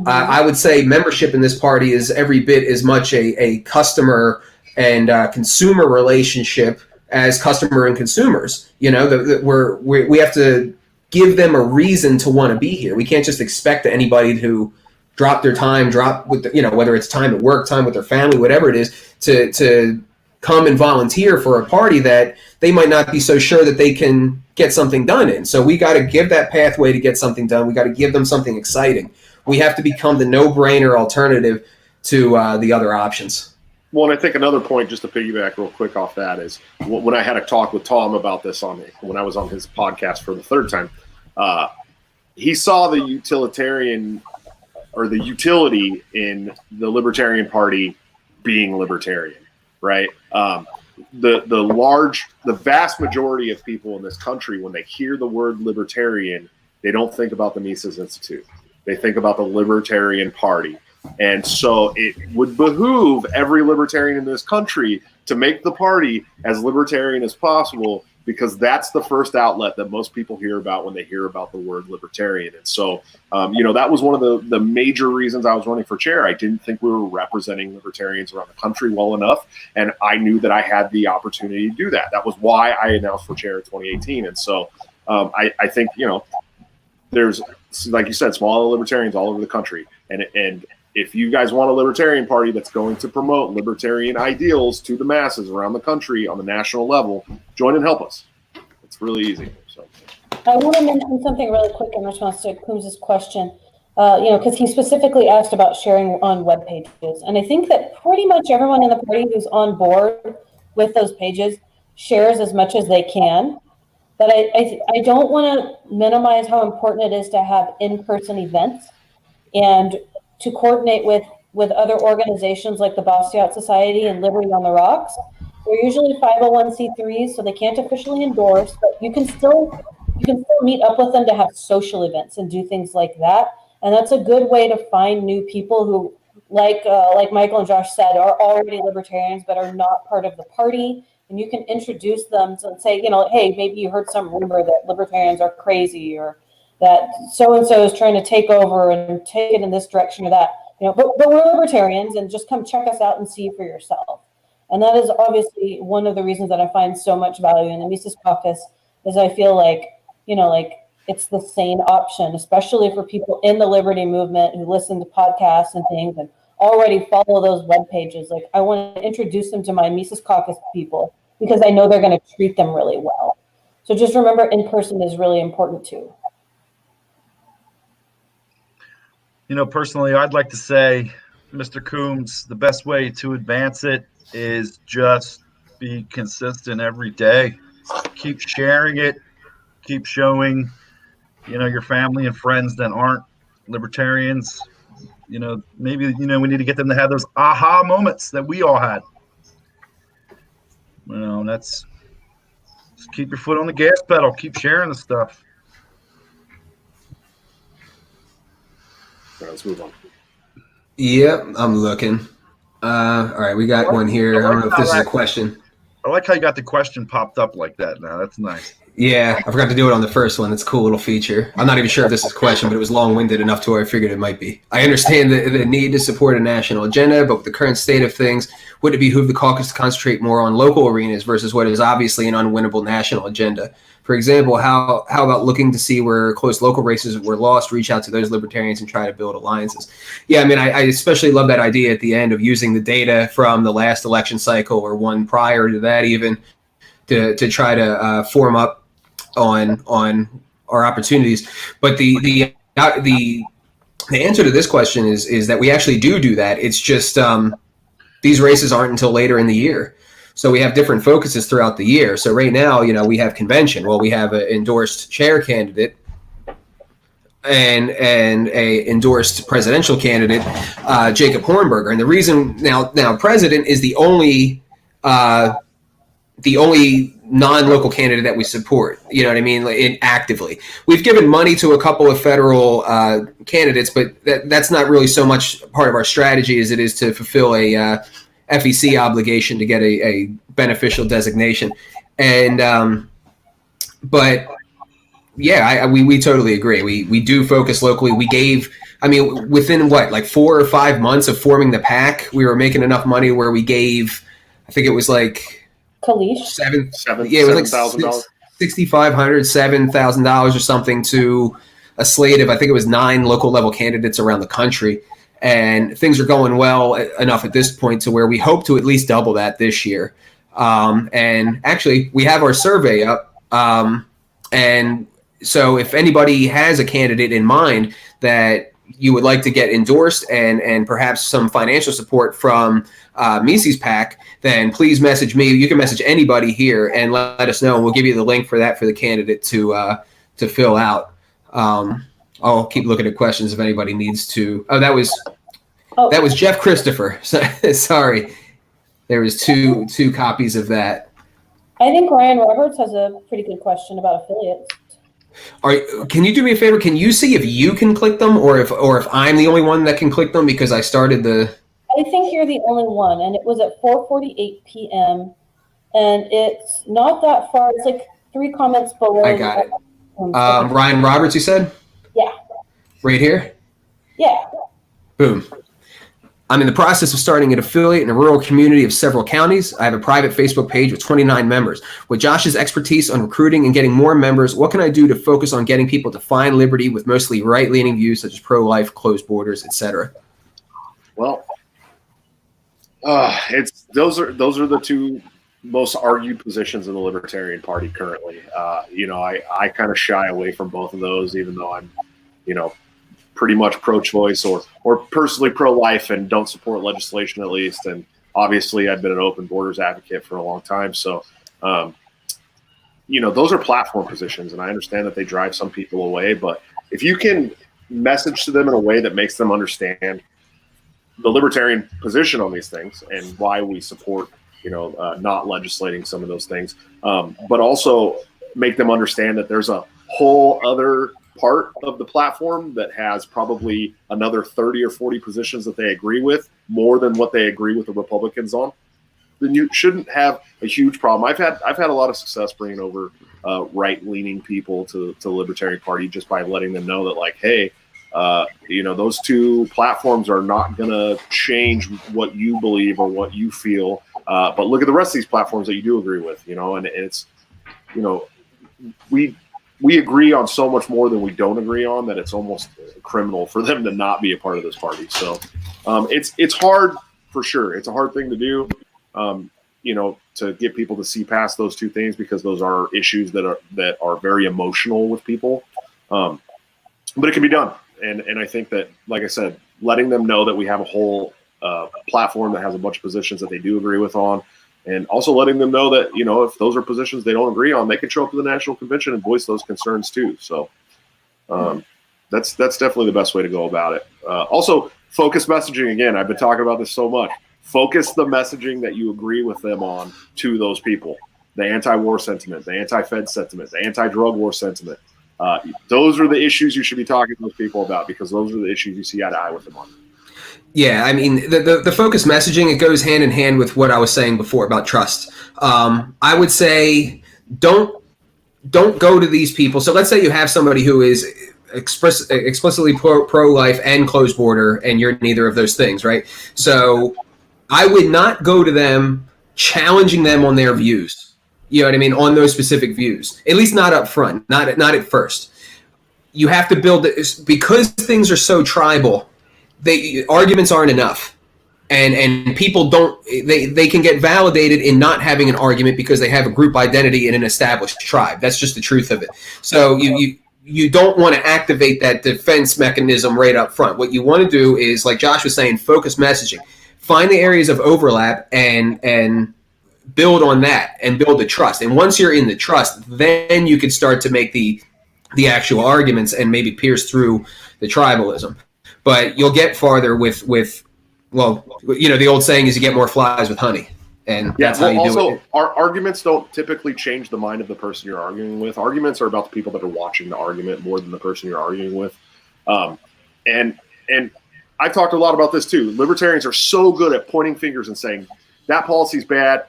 I would say membership in this party is every bit as much a customer and consumer relationship as customer and consumers. We have to give them a reason to want to be here. We can't just expect anybody to drop their time, whether it's time at work, time with their family, whatever it is, to come and volunteer for a party that they might not be so sure that they can get something done in. So we got to give that pathway to get something done. We got to give them something exciting. We have to become the no-brainer alternative to the other options. Well, and I think another point, just to piggyback real quick off that, is when I had a talk with Tom about this when I was on his podcast for the third time, he saw the utilitarian or the utility in the Libertarian Party being libertarian, right? The vast majority of people in this country, when they hear the word libertarian, they don't think about the Mises Institute. They think about the Libertarian Party. And so it would behoove every libertarian in this country to make the party as libertarian as possible, because that's the first outlet that most people hear about when they hear about the word libertarian. And so, that was one of the major reasons I was running for chair. I didn't think we were representing libertarians around the country well enough, and I knew that I had the opportunity to do that. That was why I announced for chair in 2018. And so I think, there's, like you said, small libertarians all over the country. And if you guys want a libertarian party that's going to promote libertarian ideals to the masses around the country on the national level, join and help us. It's really easy. So I want to mention something really quick in response to Coombs' question, because he specifically asked about sharing on web pages. And I think that pretty much everyone in the party who's on board with those pages shares as much as they can. But I don't want to minimize how important it is to have in-person events and to coordinate with other organizations like the Bastiat Society and Liberty on the Rocks. They're usually 501c3s, so they can't officially endorse, but you can still meet up with them to have social events and do things like that. And that's a good way to find new people who, like Michael and Josh said, are already libertarians but are not part of the party. And you can introduce them to say, hey, maybe you heard some rumor that libertarians are crazy, or that so-and-so is trying to take over and take it in this direction or that, but we're libertarians, and just come check us out and see for yourself. And that is obviously one of the reasons that I find so much value in the Mises Caucus, is I feel like, it's the sane option, especially for people in the liberty movement who listen to podcasts and things and already follow those web pages. Like, I want to introduce them to my Mises Caucus people because I know they're going to treat them really well. So just remember, in person is really important too. Personally, I'd like to say, Mr. Coombs, the best way to advance it is just be consistent every day. Keep sharing it. Keep showing, your family and friends that aren't libertarians. Maybe, we need to get them to have those aha moments that we all had. Just keep your foot on the gas pedal. Keep sharing the stuff. All right, let's move on. Yep, I'm looking. All right, we got one here. I don't know if this is a question. I like how you got the question popped up like that now. That's nice. Yeah, I forgot to do it on the first one. It's a cool little feature. I'm not even sure if this is a question, but it was long-winded enough to where I figured it might be. I understand the need to support a national agenda, but with the current state of things, would it behoove the caucus to concentrate more on local arenas versus what is obviously an unwinnable national agenda? For example, how about looking to see where close local races were lost, reach out to those libertarians and try to build alliances? Yeah, I mean, I especially love that idea at the end of using the data from the last election cycle or one prior to that even to try to form up on our opportunities. But the answer to this question is that we actually do that. It's just these races aren't until later in the year. So we have different focuses throughout the year. So right now, we have convention. Well, we have an endorsed chair candidate and a endorsed presidential candidate, Jacob Hornberger. And the reason now president is the only non-local candidate that we support, you know what I mean, actively. We've given money to a couple of federal candidates, but that's not really so much part of our strategy as it is to fulfill a FEC obligation to get a beneficial designation. And but yeah, we totally agree. We do focus locally. We gave, within like 4 or 5 months of forming the PAC, we were making enough money where we gave, I think it was like Kalish? $7,000. $6,500, $7,000 or something to a slate of, I think it was 9 local level candidates around the country. And things are going well enough at this point to where we hope to at least double that this year. And actually, we have our survey up. And so if anybody has a candidate in mind that you would like to get endorsed and perhaps some financial support from Mises PAC, then please message me. You can message anybody here and let us know. And we'll give you the link for that for the candidate to fill out. I'll keep looking at questions if anybody needs to. Oh, that was Jeff Christopher. Sorry. There was two copies of that. I think Ryan Roberts has a pretty good question about affiliates. Can you do me a favor? Can you see if you can click them or if I'm the only one that can click them because I started the... I think you're the only one, and it was at 4:48 p.m. and it's not that far. It's like 3 comments below. I got it. Ryan Roberts, you said? Yeah. Right here? Yeah. Boom. I'm in the process of starting an affiliate in a rural community of several counties. I have a private Facebook page with 29 members. With Josh's expertise on recruiting and getting more members, what can I do to focus on getting people to find liberty with mostly right-leaning views such as pro-life, closed borders, etc.? Well, those are the 2 most argued positions in the Libertarian Party currently. I kind of shy away from both of those, even though I'm, pretty much pro-choice or personally pro-life and don't support legislation at least. And obviously I've been an open borders advocate for a long time. So, those are platform positions, and I understand that they drive some people away, but if you can message to them in a way that makes them understand the libertarian position on these things and why we support, not legislating some of those things, but also make them understand that there's a whole other part of the platform that has probably another 30 or 40 positions that they agree with more than what they agree with the Republicans on, then you shouldn't have a huge problem. I've had a lot of success bringing over right-leaning people to the Libertarian Party just by letting them know that, like, hey, those 2 platforms are not going to change what you believe or what you feel. But look at the rest of these platforms that you do agree with, and it's, we agree on so much more than we don't agree on that it's almost criminal for them to not be a part of this party. So it's hard for sure. It's a hard thing to do, to get people to see past those 2 things because those are issues that are very emotional with people. But it can be done. And I think that, like I said, letting them know that we have a whole platform that has a bunch of positions that they do agree with on, and also letting them know that, if those are positions they don't agree on, they can show up to the National Convention and voice those concerns too. So that's definitely the best way to go about it. Also, focus messaging. Again, I've been talking about this so much. Focus the messaging that you agree with them on to those people. The anti-war sentiment, the anti-Fed sentiment, the anti-drug war sentiment. Those are the issues you should be talking to those people about because those are the issues you see eye to eye with them on. Yeah, I mean, the focus messaging, it goes hand in hand with what I was saying before about trust. I would say don't go to these people. So let's say you have somebody who is explicitly pro-life and closed border, and you're neither of those things, right? So I would not go to them challenging them on their views. You know what I mean? On those specific views, at least not up front, not at first. You have to build it because things are so tribal. Arguments aren't enough, and people don't. They can get validated in not having an argument because they have a group identity in an established tribe. That's just the truth of it. So you don't want to activate that defense mechanism right up front. What you want to do is, like Josh was saying, focus messaging. Find the areas of overlap and build on that and build the trust. And once you're in the trust, then you can start to make the actual arguments and maybe pierce through the tribalism. But you'll get farther with the old saying is you get more flies with honey. And that's how you do it. Our arguments don't typically change the mind of the person you're arguing with. Arguments are about the people that are watching the argument more than the person you're arguing with. And I've talked a lot about this too. Libertarians are so good at pointing fingers and saying that policy's bad,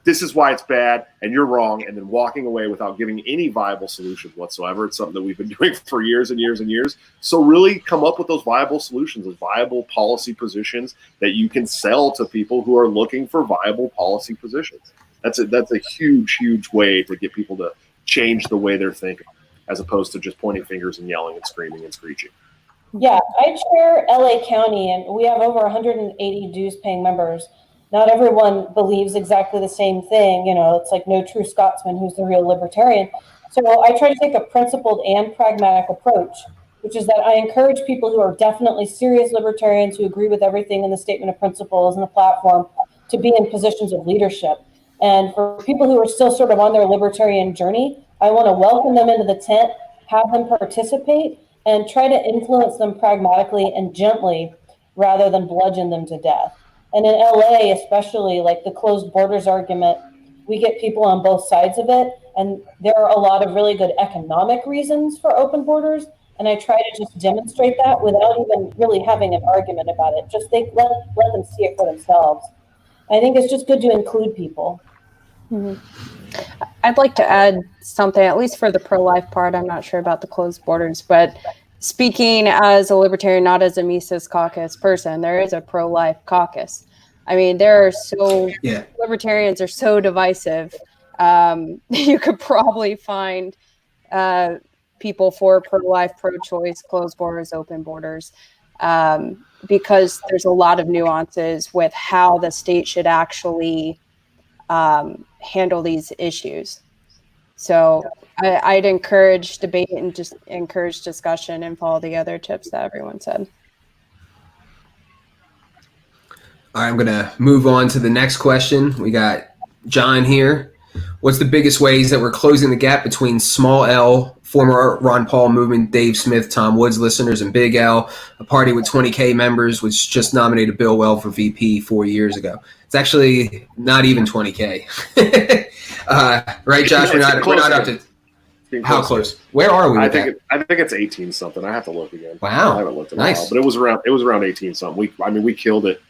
this is why it's bad, and you're wrong, and then walking away without giving any viable solutions whatsoever. It's something that we've been doing for years and years and years. So really come up with those viable solutions, those viable policy positions that you can sell to people who are looking for viable policy positions. That's a huge, huge way to get people to change the way they're thinking, as opposed to just pointing fingers and yelling and screaming and screeching. Yeah, I chair LA County, and we have over 180 dues-paying members. Not everyone believes exactly the same thing. You know, it's like no true Scotsman who's the real libertarian. So I try to take a principled and pragmatic approach, which is that I encourage people who are definitely serious libertarians who agree with everything in the statement of principles and the platform to be in positions of leadership. And for people who are still sort of on their libertarian journey, I want to welcome them into the tent, have them participate, and try to influence them pragmatically and gently rather than bludgeon them to death. And in LA, especially, like the closed borders argument, we get people on both sides of it. And there are a lot of really good economic reasons for open borders. And I try to just demonstrate that without even really having an argument about it. Just let them see it for themselves. I think it's just good to include people. Mm-hmm. I'd like to add something, at least for the pro-life part. I'm not sure about the closed borders, but speaking as a libertarian, not as a Mises Caucus person, there is a pro-life caucus. I mean, libertarians are so divisive. You could probably find people for pro-life, pro-choice, closed borders, open borders, because there's a lot of nuances with how the state should actually handle these issues. So I'd encourage debate and just encourage discussion and follow the other tips that everyone said. All right, I'm going to move on to the next question. We got John here. What's the biggest ways that we're closing the gap between small L, former Ron Paul movement, Dave Smith, Tom Woods listeners, and Big L, a party with 20K members, which just nominated Bill Weld for VP 4 years ago? It's actually not even 20K. Right, Josh? We're not up to how close? Where are we? I think it's 18 something. I have to look again. Wow, I haven't looked in a while, but it was around 18 something. We killed it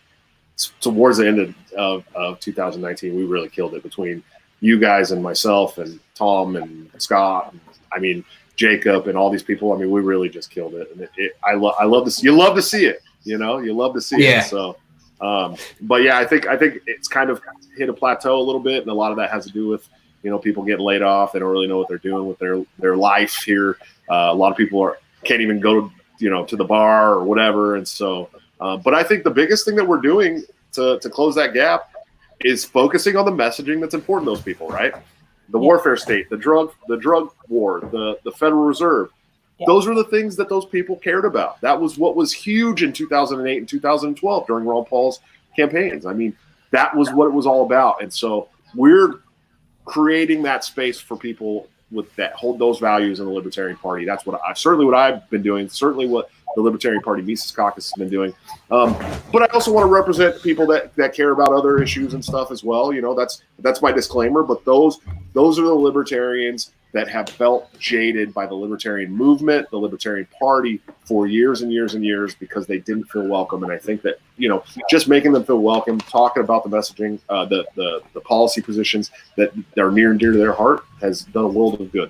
towards the end of 2019. We really killed it between you guys and myself and Tom and Scott. And, Jacob and all these people. We really just killed it. And I love this. You love to see it. You love to see it. So. But yeah, I think it's kind of hit a plateau a little bit, and a lot of that has to do with people getting laid off. They don't really know what they're doing with their life here. A lot of people can't even go to the bar or whatever, and so. But I think the biggest thing that we're doing to close that gap is focusing on the messaging that's important to those people, right? The warfare state, the drug war, the Federal Reserve. Yeah. Those are the things that those people cared about. That was what was huge in 2008 and 2012 during Ron Paul's campaigns. That was what it was all about. And so we're creating that space for people with that hold those values in the Libertarian Party. That's what I've been doing. Certainly what the Libertarian Party Mises Caucus has been doing. But I also want to represent people that care about other issues and stuff as well. That's my disclaimer. But those are the libertarians that have felt jaded by the libertarian movement, the Libertarian Party for years and years and years because they didn't feel welcome. And I think that, just making them feel welcome, talking about the messaging, the policy positions that are near and dear to their heart has done a world of good.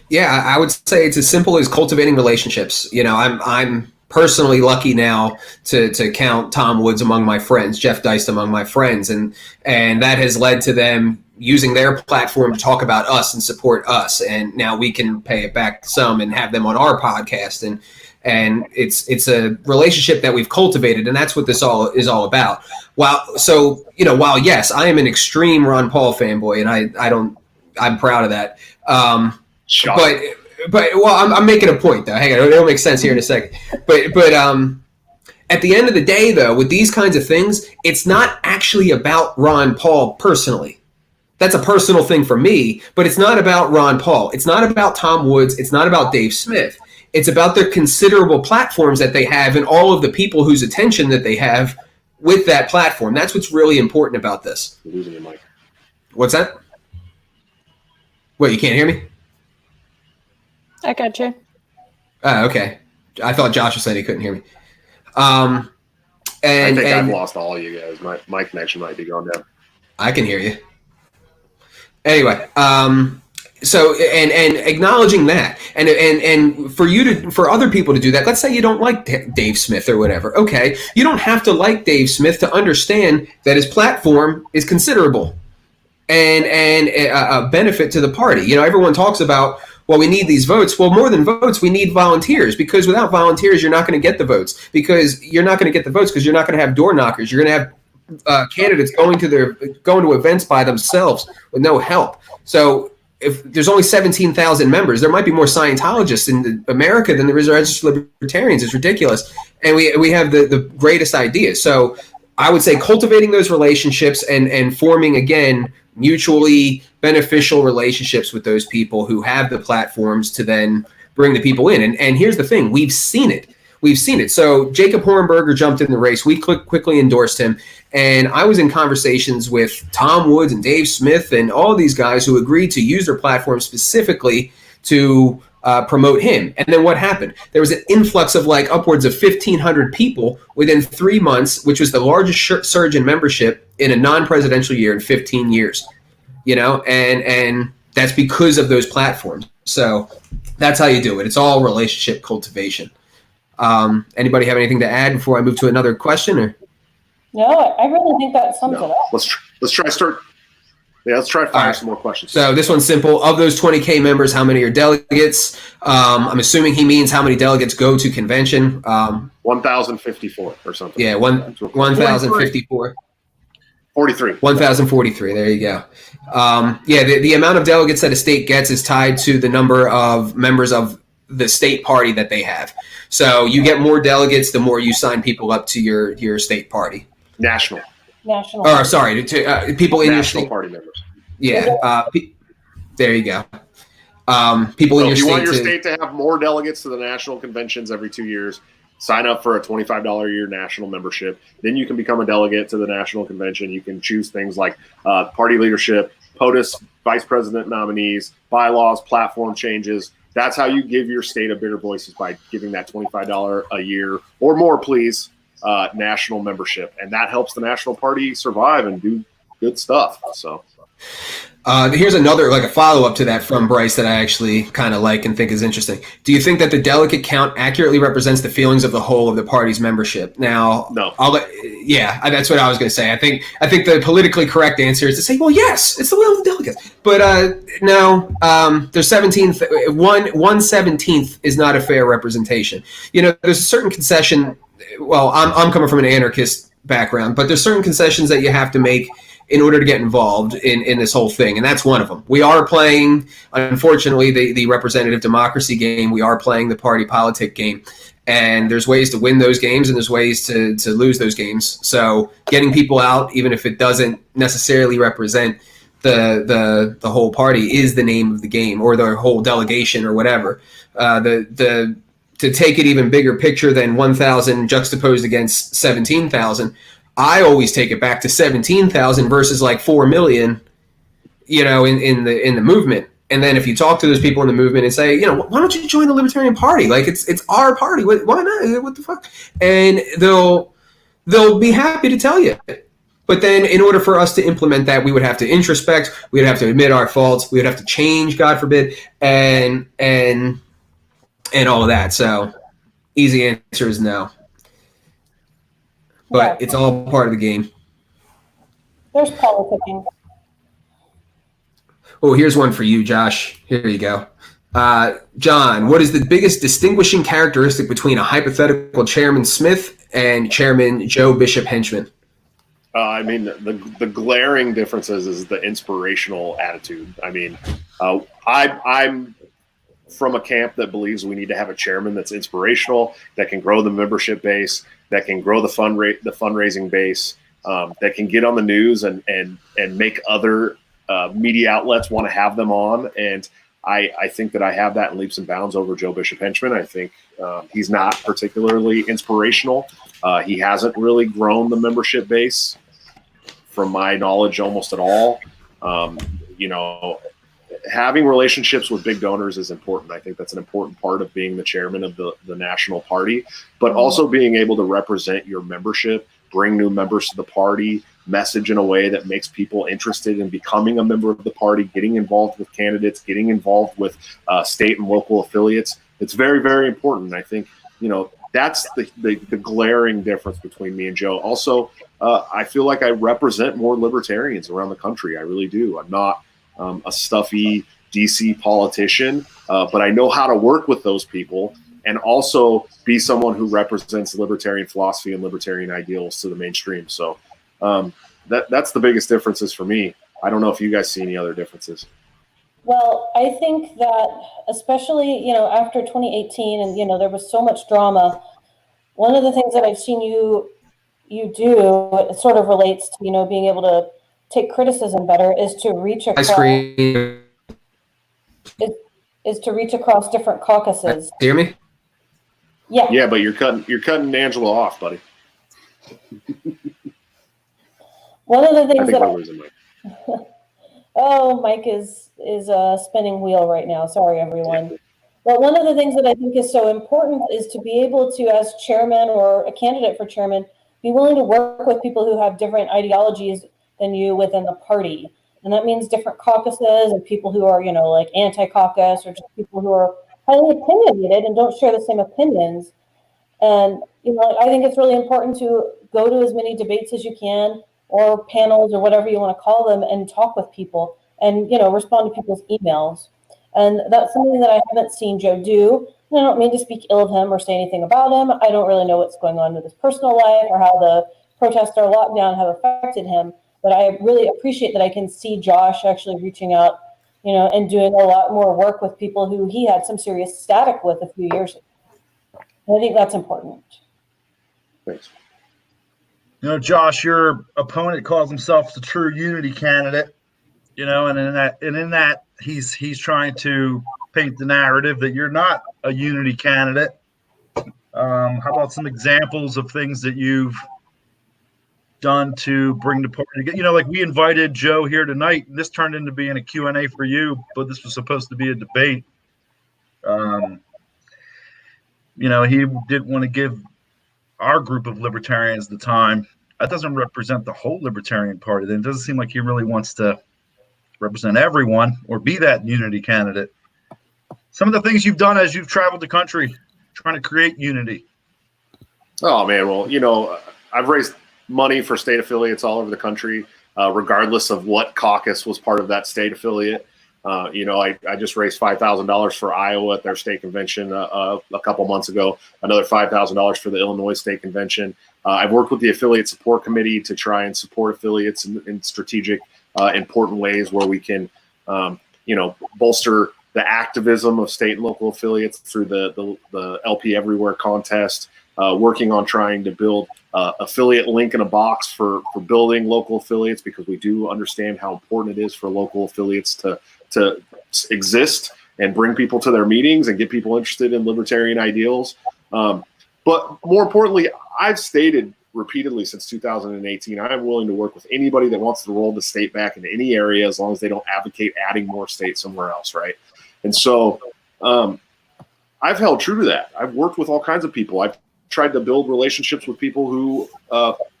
Yeah, I would say it's as simple as cultivating relationships. I'm personally lucky now to count Tom Woods among my friends, Jeff Deist among my friends, and that has led to them using their platform to talk about us and support us. And now we can pay it back some and have them on our podcast. And it's a relationship that we've cultivated, and that's what this all is all about. While yes, I am an extreme Ron Paul fanboy, and I'm proud of that. But I'm making a point though. Hang on, it'll make sense here in a second. But at the end of the day, though, with these kinds of things, it's not actually about Ron Paul personally. That's a personal thing for me, but it's not about Ron Paul. It's not about Tom Woods. It's not about Dave Smith. It's about their considerable platforms that they have and all of the people whose attention that they have with that platform. That's what's really important about this. You're losing your mic. What's that? What, you can't hear me? I got you. Okay. I thought Josh was saying he couldn't hear me. I think I've lost all you guys. My connection might be going down. I can hear you. Anyway, so acknowledging that, and for other people to do that. Let's say you don't like Dave Smith or whatever. Okay, you don't have to like Dave Smith to understand that his platform is considerable. and a benefit to the party. You know, everyone talks about, well, we need these votes. Well, more than votes, we need volunteers, because without volunteers, you're not going to get the votes, because you're not going to get the votes because you're not going to have door knockers. You're going to have candidates going to events by themselves with no help. So if there's only 17,000 members, there might be more Scientologists in America than there is registered libertarians. It's ridiculous. And we have the greatest ideas. So I would say cultivating those relationships and forming, again, mutually beneficial relationships with those people who have the platforms to then bring the people in. And here's the thing. We've seen it. So Jacob Hornberger jumped in the race. We quickly endorsed him. And I was in conversations with Tom Woods and Dave Smith and all these guys who agreed to use their platform specifically to promote him. And then what happened? There was an influx of like upwards of 1,500 people within 3 months, which was the largest surge in membership in a non-presidential year in 15 years. You know, and that's because of those platforms. So that's how you do it. It's all relationship cultivation. Anybody have anything to add before I move to another question? Or No, I really think that sums it up. Let's try to fire some more questions. So this one's simple. Of those 20K members, how many are delegates? I'm assuming he means how many delegates go to convention. 1,054 or something. Yeah, 1,054. 43. 1,043. There you go. The amount of delegates that a state gets is tied to the number of members of the state party that they have. So you get more delegates the more you sign people up to your state party. National. Or sorry, to people in your state party members. Yeah. There you go. People in your state. If you want your state to have more delegates to the national conventions every 2 years, sign up for a $25 a year national membership. Then you can become a delegate to the national convention. You can choose things like party leadership, POTUS, vice president nominees, bylaws, platform changes. That's how you give your state a bigger voice, is by giving that $25 a year or more, please, national membership. And that helps the national party survive and do good stuff. So here's another, like a follow-up to that from Bryce that I actually kind of like and think is interesting. Do you think that the delegate count accurately represents the feelings of the whole of the party's membership? Now, no. That's what I was going to say. I think the politically correct answer is to say, well, yes, it's the will of the delegates. But no, there's 1/17 is not a fair representation. You know, there's a certain concession. Well, I'm coming from an anarchist background, but there's certain concessions that you have to make in order to get involved in this whole thing. And that's one of them. We are playing, unfortunately, the representative democracy game. We are playing the party politic game. And there's ways to win those games and there's ways to lose those games. So getting people out, even if it doesn't necessarily represent the whole party, is the name of the game, or the whole delegation or whatever. To take it even bigger picture than 1,000 juxtaposed against 17,000, I always take it back to 17,000 versus like 4 million, you know, in the movement. And then if you talk to those people in the movement and say, you know, why don't you join the Libertarian Party? Like it's our party. Why not? What the fuck? And they'll be happy to tell you. But then in order for us to implement that, we would have to introspect. We would have to admit our faults. We would have to change, God forbid, and all of that. So easy answer is no. But it's all part of the game. There's politicking. Oh, here's one for you, Josh. Here you go. John, what is the biggest distinguishing characteristic between a hypothetical Chairman Smith and Chairman Joe Bishop Henchman? I mean, the glaring differences is the inspirational attitude. I mean, I'm from a camp that believes we need to have a chairman that's inspirational, that can grow the membership base, that can grow the fundraising base, that can get on the news and make other media outlets want to have them on. And I think that I have that in leaps and bounds over Joe Bishop Henchman. I think he's not particularly inspirational. He hasn't really grown the membership base, from my knowledge, almost at all. You know, having relationships with big donors is important. I think that's an important part of being the chairman of the national party, but also being able to represent your membership, bring new members to the party, message in a way that makes people interested in becoming a member of the party, getting involved with candidates, getting involved with state and local affiliates. It's very, very important. I think, you know, that's the glaring difference between me and Joe. Also, I feel like I represent more libertarians around the country. I really do. I'm not a stuffy DC politician, but I know how to work with those people and also be someone who represents libertarian philosophy and libertarian ideals to the mainstream. So that's the biggest differences for me. I don't know if you guys see any other differences. Well, I think that especially, after 2018 and, there was so much drama, one of the things that I've seen you do, it sort of relates to, being able to take criticism better, is to reach across, is to reach across different caucuses. Hear me? Yeah. Yeah, but you're cutting Angela off, buddy. One of the things I think we're losing Mike. Oh, Mike is a spinning wheel right now. Sorry, everyone. Yeah. But one of the things that I think is so important is to be able to, as chairman or a candidate for chairman, be willing to work with people who have different ideologies than you within the party. And that means different caucuses and people who are, like anti-caucus, or just people who are highly opinionated and don't share the same opinions. And, I think it's really important to go to as many debates as you can, or panels, or whatever you want to call them, and talk with people and, respond to people's emails. And that's something that I haven't seen Joe do. And I don't mean to speak ill of him or say anything about him. I don't really know what's going on with his personal life or how the protests or lockdown have affected him. But I really appreciate that I can see Josh actually reaching out, and doing a lot more work with people who he had some serious static with a few years ago. And I think that's important. Thanks. Josh, your opponent calls himself the true unity candidate, and in that he's trying to paint the narrative that you're not a unity candidate. How about some examples of things that you've done to bring the party together? Like we invited Joe here tonight, and this turned into being a Q&A for you, but this was supposed to be a debate. He didn't want to give our group of libertarians the time. That doesn't represent the whole Libertarian Party. Then it doesn't seem like he really wants to represent everyone or be that unity candidate. Some of the things you've done as you've traveled the country trying to create unity. Oh man, well, I've raised money for state affiliates all over the country, regardless of what caucus was part of that state affiliate. I just raised $5,000 for Iowa at their state convention a couple months ago, another $5,000 for the Illinois state convention. I've worked with the affiliate support committee to try and support affiliates in strategic, important ways where we can, bolster the activism of state and local affiliates through the LP Everywhere contest, working on trying to build affiliate link in a box for building local affiliates, because we do understand how important it is for local affiliates to exist and bring people to their meetings and get people interested in libertarian ideals. But more importantly, I've stated repeatedly since 2018, I'm willing to work with anybody that wants to roll the state back into any area, as long as they don't advocate adding more states somewhere else, right? And so I've held true to that. I've worked with all kinds of people. I've tried to build relationships with people who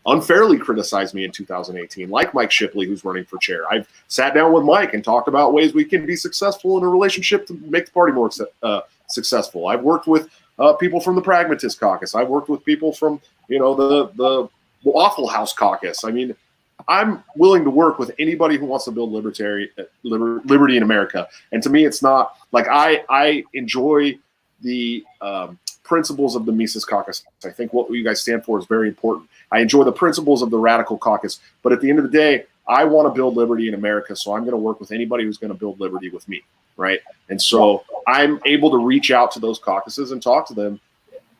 unfairly criticized me in 2018, like Mike Shipley, who's running for chair. I've sat down with Mike and talked about ways we can be successful in a relationship to make the party more successful. I've worked with people from the Pragmatist Caucus. I've worked with people from, the Waffle House Caucus. I mean, I'm willing to work with anybody who wants to build liberty in America. And to me, it's not like I enjoy the principles of the Mises Caucus. I think what you guys stand for is very important. I enjoy the principles of the Radical Caucus, but at the end of the day, I want to build liberty in America, so I'm going to work with anybody who's going to build liberty with me, right? And so I'm able to reach out to those caucuses and talk to them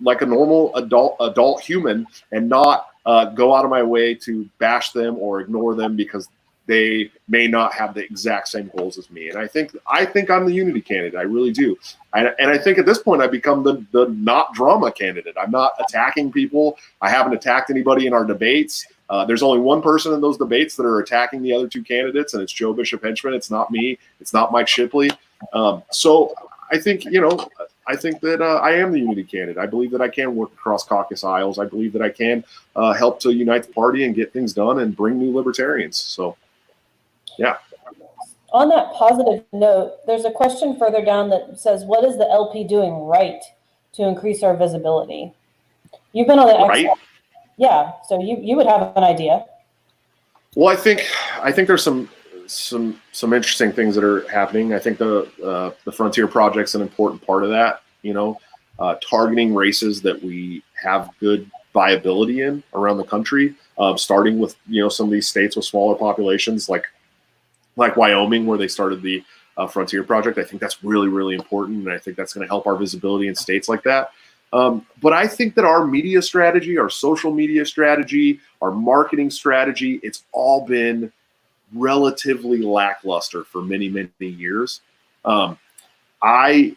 like a normal adult human, and not go out of my way to bash them or ignore them because they may not have the exact same goals as me. And I think I'm the unity candidate. I really do. And I think at this point I've become the not drama candidate. I'm not attacking people. I haven't attacked anybody in our debates. There's only one person in those debates that are attacking the other two candidates, and it's Joe Bishop Henchman. It's not me. It's not Mike Shipley. So I think, that I am the unity candidate. I believe that I can work across caucus aisles. I believe that I can help to unite the party and get things done and bring new libertarians. So, yeah. On that positive note, there's a question further down that says, what is the LP doing right to increase our visibility? You've been on the Right? yeah, so you would have an idea. Well, I think there's some interesting things that are happening. I think the Frontier Project's an important part of that. Targeting races that we have good viability in around the country, starting with some of these states with smaller populations, like Wyoming, where they started the Frontier Project. I think that's really, really important, and I think that's going to help our visibility in states like that. But I think that our media strategy, our social media strategy, our marketing strategy, it's all been relatively lackluster for many, many years. I've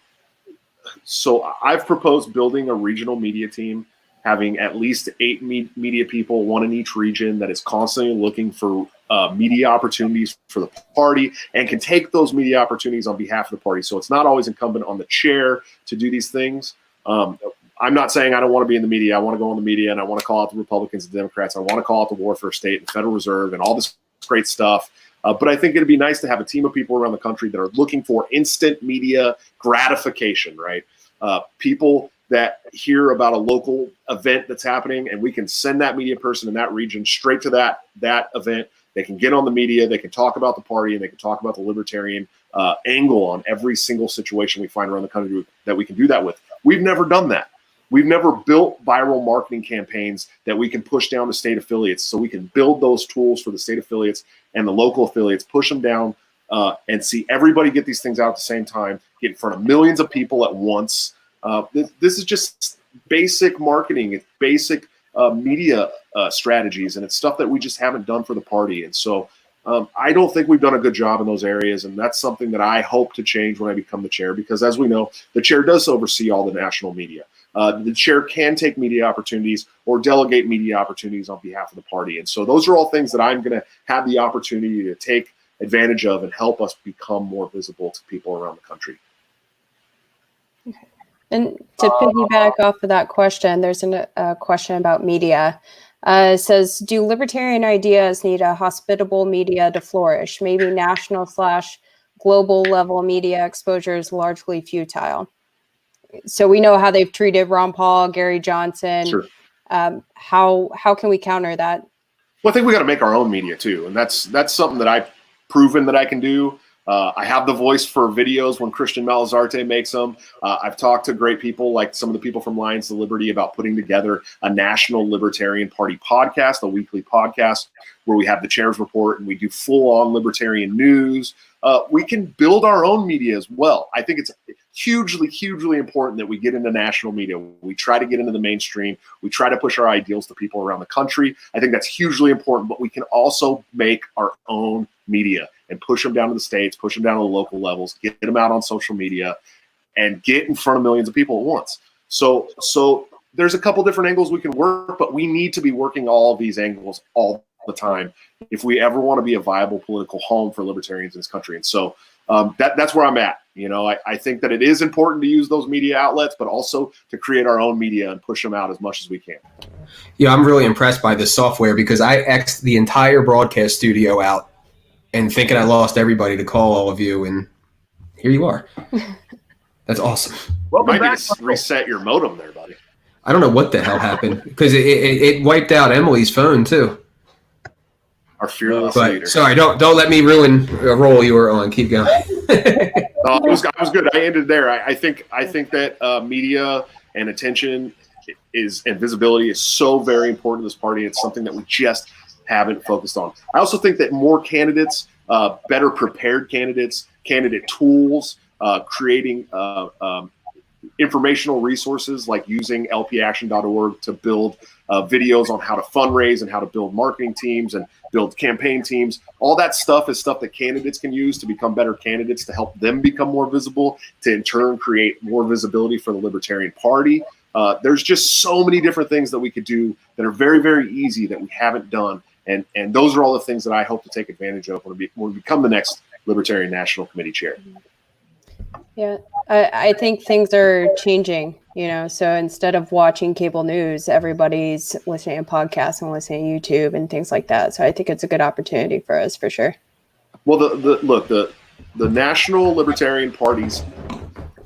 proposed building a regional media team, having at least 8 media people, 1 in each region, that is constantly looking for media opportunities for the party and can take those media opportunities on behalf of the party. So it's not always incumbent on the chair to do these things. I'm not saying I don't want to be in the media. I want to go on the media and I want to call out the Republicans and Democrats. I want to call out the warfare state and Federal Reserve and all this great stuff. But I think it'd be nice to have a team of people around the country that are looking for instant media gratification, right? People that hear about a local event that's happening, and we can send that media person in that region straight to that event. They can get on the media, they can talk about the party, and they can talk about the libertarian angle on every single situation we find around the country that we can do that with. We've never done that. We've never built viral marketing campaigns that we can push down to state affiliates, so we can build those tools for the state affiliates and the local affiliates, push them down, and see everybody get these things out at the same time, get in front of millions of people at once. This is just basic marketing. It's basic media strategies, and it's stuff that we just haven't done for the party. And so I don't think we've done a good job in those areas, and that's something that I hope to change when I become the chair, because as we know, the chair does oversee all the national media. The chair can take media opportunities or delegate media opportunities on behalf of the party. And so those are all things that I'm going to have the opportunity to take advantage of and help us become more visible to people around the country. Okay. And to piggyback off of that question, there's a question about media. It says, do libertarian ideas need a hospitable media to flourish? Maybe national/global level media exposure is largely futile. So we know how they've treated Ron Paul, Gary Johnson. Sure. How can we counter that? Well, I think we got to make our own media too, and that's something that I've proven that I can do. I have the voice for videos when Christian Malazarte makes them. I've talked to great people like some of the people from Lions to Liberty about putting together a National Libertarian Party podcast, a weekly podcast where we have the chair's report and we do full-on libertarian news. We can build our own media as well. I think it's hugely, hugely important that we get into national media. We try to get into the mainstream. We try to push our ideals to people around the country. I think that's hugely important, but we can also make our own media and push them down to the states, push them down to the local levels, get them out on social media, and get in front of millions of people at once. So there's a couple different angles we can work, but we need to be working all of these angles all the time if we ever want to be a viable political home for libertarians in this country. And so that's where I'm at. I think that it is important to use those media outlets, but also to create our own media and push them out as much as we can. Yeah, I'm really impressed by this software because I X'd the entire broadcast studio out and thinking I lost everybody to call all of you, and here you are. That's awesome. Welcome back. Reset your modem there, buddy. I don't know what the hell happened because it wiped out Emily's phone too. Our fearless leader. Sorry, don't let me ruin a role you were on. Keep going. I was good. I ended there. I think that media and attention and visibility is so very important to this party. It's something that we just haven't focused on. I also think that more candidates, better prepared candidates, candidate tools, creating informational resources like using lpaction.org to build videos on how to fundraise and how to build marketing teams and build campaign teams. All that stuff is stuff that candidates can use to become better candidates, to help them become more visible, to in turn create more visibility for the Libertarian Party. There's just so many different things that we could do that are very, very easy that we haven't done. And those are all the things that I hope to take advantage of when we become the next Libertarian National Committee chair. Yeah, I think things are changing, so instead of watching cable news, everybody's listening to podcasts and listening to YouTube and things like that. So I think it's a good opportunity for us for sure. Well, the National Libertarian Party's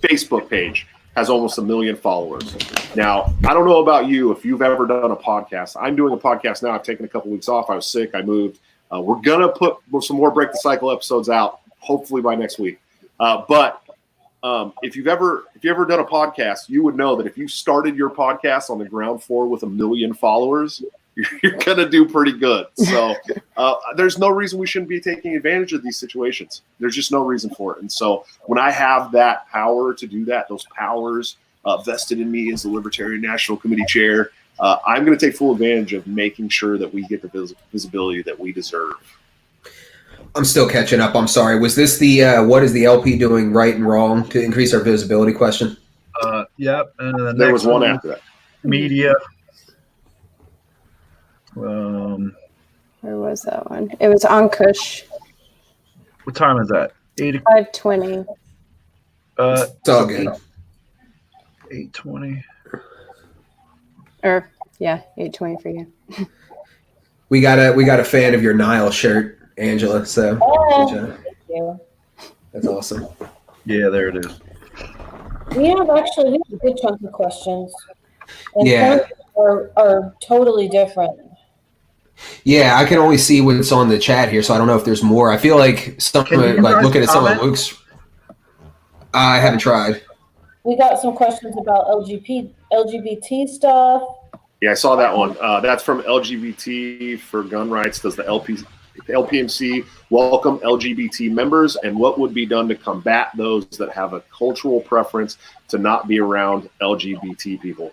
Facebook page has almost 1 million followers. Now, I don't know about you if you've ever done a podcast. I'm doing a podcast now. I've taken a couple weeks off. I was sick. I moved. We're going to put some more Break the Cycle episodes out, hopefully by next week. But if you've ever done a podcast, you would know that if you started your podcast on the ground floor with 1 million followers, you're going to do pretty good. So there's no reason we shouldn't be taking advantage of these situations. There's just no reason for it. And so when I have that power to do that, those powers vested in me as the Libertarian National Committee chair, I'm going to take full advantage of making sure that we get the visibility that we deserve. I'm still catching up. I'm sorry. Was this the what is the LP doing right and wrong to increase our visibility question? Yep. And then There was one after that. Media. Where was that one? It was on Kush. What time is that? 5:20. It's all good. 8:20. Or yeah, 8:20 for you. We got a fan of your Nile shirt, Angela. So good job. Thank you. That's awesome. Yeah, there it is. We have a good chunk of questions. And Yeah. some are totally different. Yeah, I can only see what's on the chat here, so I don't know if there's more. I feel like Can you guys looking at some of comment? Luke's. I haven't tried. We got some questions about LGBT stuff. Yeah, I saw that one. That's from LGBT for Gun Rights. Does the LPMC welcome LGBT members, and what would be done to combat those that have a cultural preference to not be around LGBT people?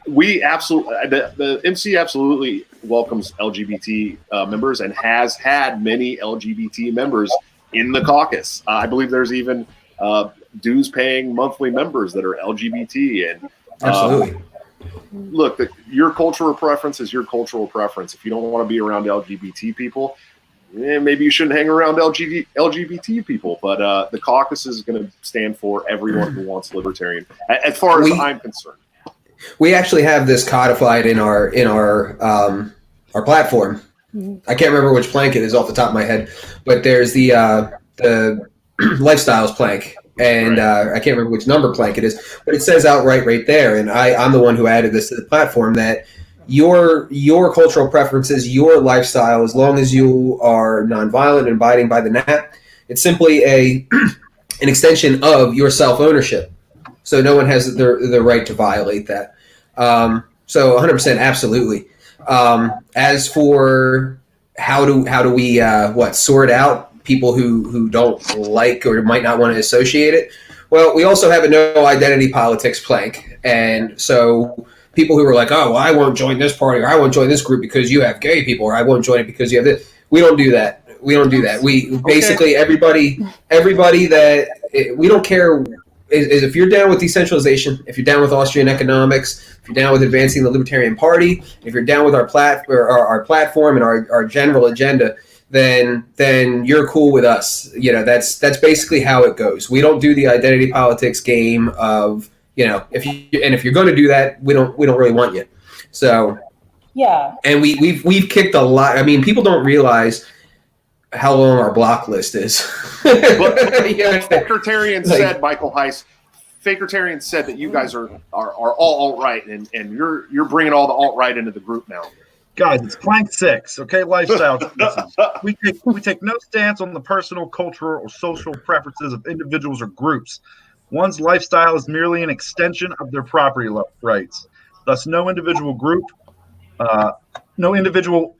We absolutely, the MC absolutely welcomes LGBT members and has had many LGBT members in the caucus. I believe there's even dues-paying monthly members that are LGBT. And Absolutely. look, your cultural preference is your cultural preference. If you don't want to be around LGBT people, maybe you shouldn't hang around LGBT people. But the caucus is going to stand for everyone who wants libertarian, as far as I'm concerned. We actually have this codified in our platform. I can't remember which plank it is off the top of my head, but there's the lifestyles plank, and I can't remember which number plank it is, but it says outright right there, and I'm the one who added this to the platform, that your cultural preferences, your lifestyle, as long as you are nonviolent and abiding by the NAP, it's simply an extension of your self-ownership. So no one has the right to violate that. So 100% absolutely. As for how do we sort out people who don't like or might not want to associate it? Well, we also have a no identity politics plank, and so people who are like, oh, well, I won't join this party, or I won't join this group because you have gay people, or I won't join it because you have this. We don't do that. We basically everybody that we don't care. Is if you're down with decentralization, if you're down with Austrian economics, if you're down with advancing the Libertarian Party, if you're down with our platform and our general agenda, then you're cool with us. That's basically how it goes. We don't do the identity politics game of if you're going to do that, we don't really want you. So Yeah. And we've kicked a lot. I mean, people don't realize how long our block list is. But Fakertarian said, Michael Heiss, Fakertarian said that you guys are all alt-right, and you're bringing all the alt-right into the group now. Guys, it's plank 6, okay? Lifestyle choices. We take no stance on the personal, cultural, or social preferences of individuals or groups. One's lifestyle is merely an extension of their property rights. Thus, no individual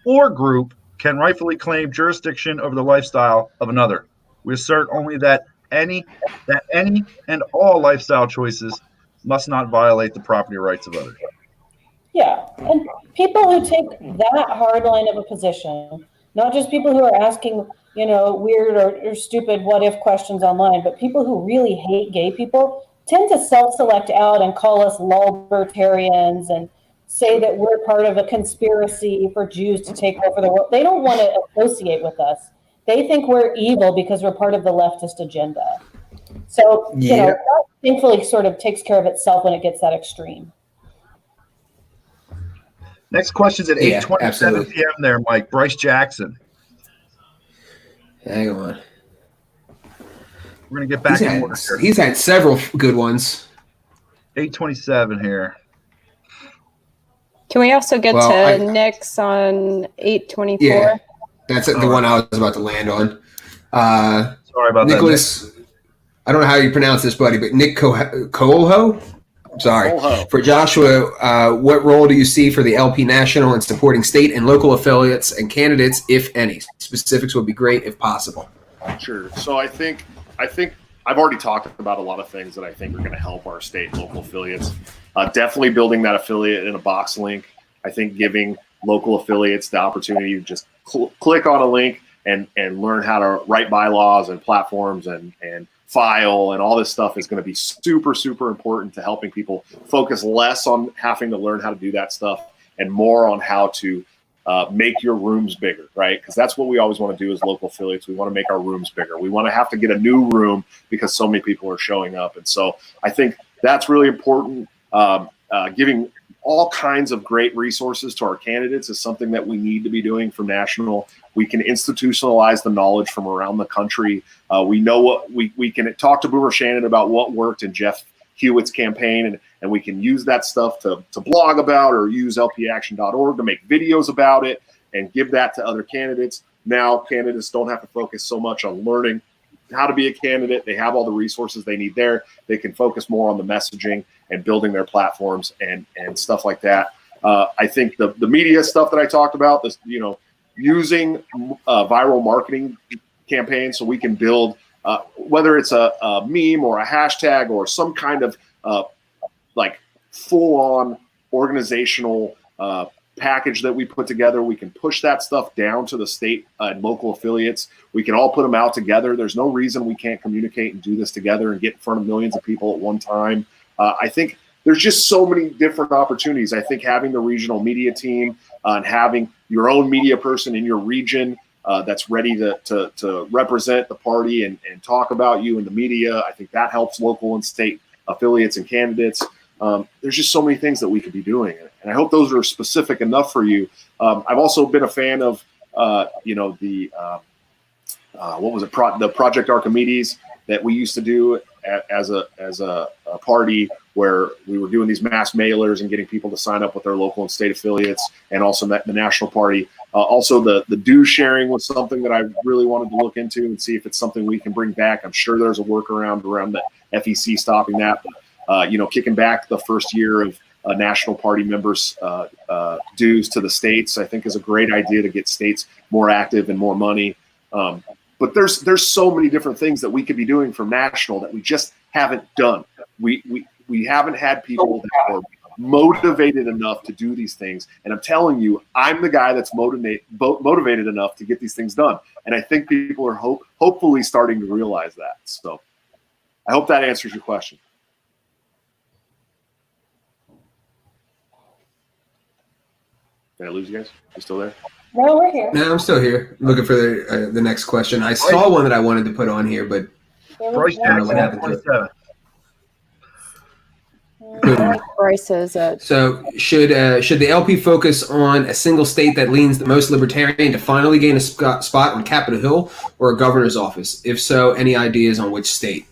or group can rightfully claim jurisdiction over the lifestyle of another. We assert only that any and all lifestyle choices must not violate the property rights of others. Yeah, and people who take that hard line of a position, not just people who are asking, weird or stupid what if questions online, but people who really hate gay people tend to self-select out and call us libertarians and say that we're part of a conspiracy for Jews to take over the world. They don't want to associate with us. They think we're evil because we're part of the leftist agenda. So, that thankfully sort of takes care of itself when it gets that extreme. Next question's at 8:27 p.m. there, Mike. Bryce Jackson. Hang on. We're going to get back in order here. He's had several good ones. 827 here. Can we also get Well, to Nick's on 824? Yeah, that's the one I was about to land on. Sorry about Nicholas, I don't know how you pronounce this, buddy, but Nick Coelho? Sorry. Coelho. For Joshua, what role do you see for the LP National in supporting state and local affiliates and candidates, if any? Specifics would be great if possible. Sure. So I think I've already talked about a lot of things that I think are going to help our state and local affiliates. Definitely building that affiliate in a box link. I think giving local affiliates the opportunity to just click on a link and learn how to write bylaws and platforms and file and all this stuff is going to be super, super important to helping people focus less on having to learn how to do that stuff and more on how to make your rooms bigger, right? Because that's what we always want to do as local affiliates. We want to make our rooms bigger. We want to have to get a new room because so many people are showing up. And so I think that's really important. Giving all kinds of great resources to our candidates is something that we need to be doing for national. We can institutionalize the knowledge from around the country. We know what we can talk to Boomer Shannon about what worked in Jeff Hewitt's campaign, and we can use that stuff to blog about or use lpaction.org to make videos about it and give that to other candidates. Now candidates don't have to focus so much on learning how to be a candidate. They have all the resources they need there. They can focus more on the messaging and building their platforms and stuff like that. I think the media stuff that I talked about, this, using viral marketing campaigns so we can build, whether it's a meme or a hashtag or some kind of like full-on organizational package that we put together. We can push that stuff down to the state and local affiliates. We can all put them out together. There's no reason we can't communicate and do this together and get in front of millions of people at one time. I think there's just so many different opportunities. I think having the regional media team and having your own media person in your region that's ready to represent the party and talk about you in the media, I think that helps local and state affiliates and candidates. There's just so many things that we could be doing. And I hope those are specific enough for you. I've also been a fan of, the Project Archimedes that we used to do as a party where we were doing these mass mailers and getting people to sign up with their local and state affiliates, and also the national party. Also, the dues sharing was something that I really wanted to look into and see if it's something we can bring back. I'm sure there's a workaround around the FEC stopping that, but kicking back the first year of national party members' dues to the states, I think is a great idea to get states more active and more money. But there's so many different things that we could be doing from national that we just haven't done. We haven't had people that are motivated enough to do these things. And I'm telling you, I'm the guy that's motivated enough to get these things done. And I think people are hopefully starting to realize that. So I hope that answers your question. Did I lose you guys? You still there? No, we're here. No, I'm still here. Looking for the next question. I saw one that I wanted to put on here, but Bryce I don't know what happened to it. Bryce is So should the LP focus on a single state that leans the most libertarian to finally gain a spot on Capitol Hill or a governor's office? If so, any ideas on which state?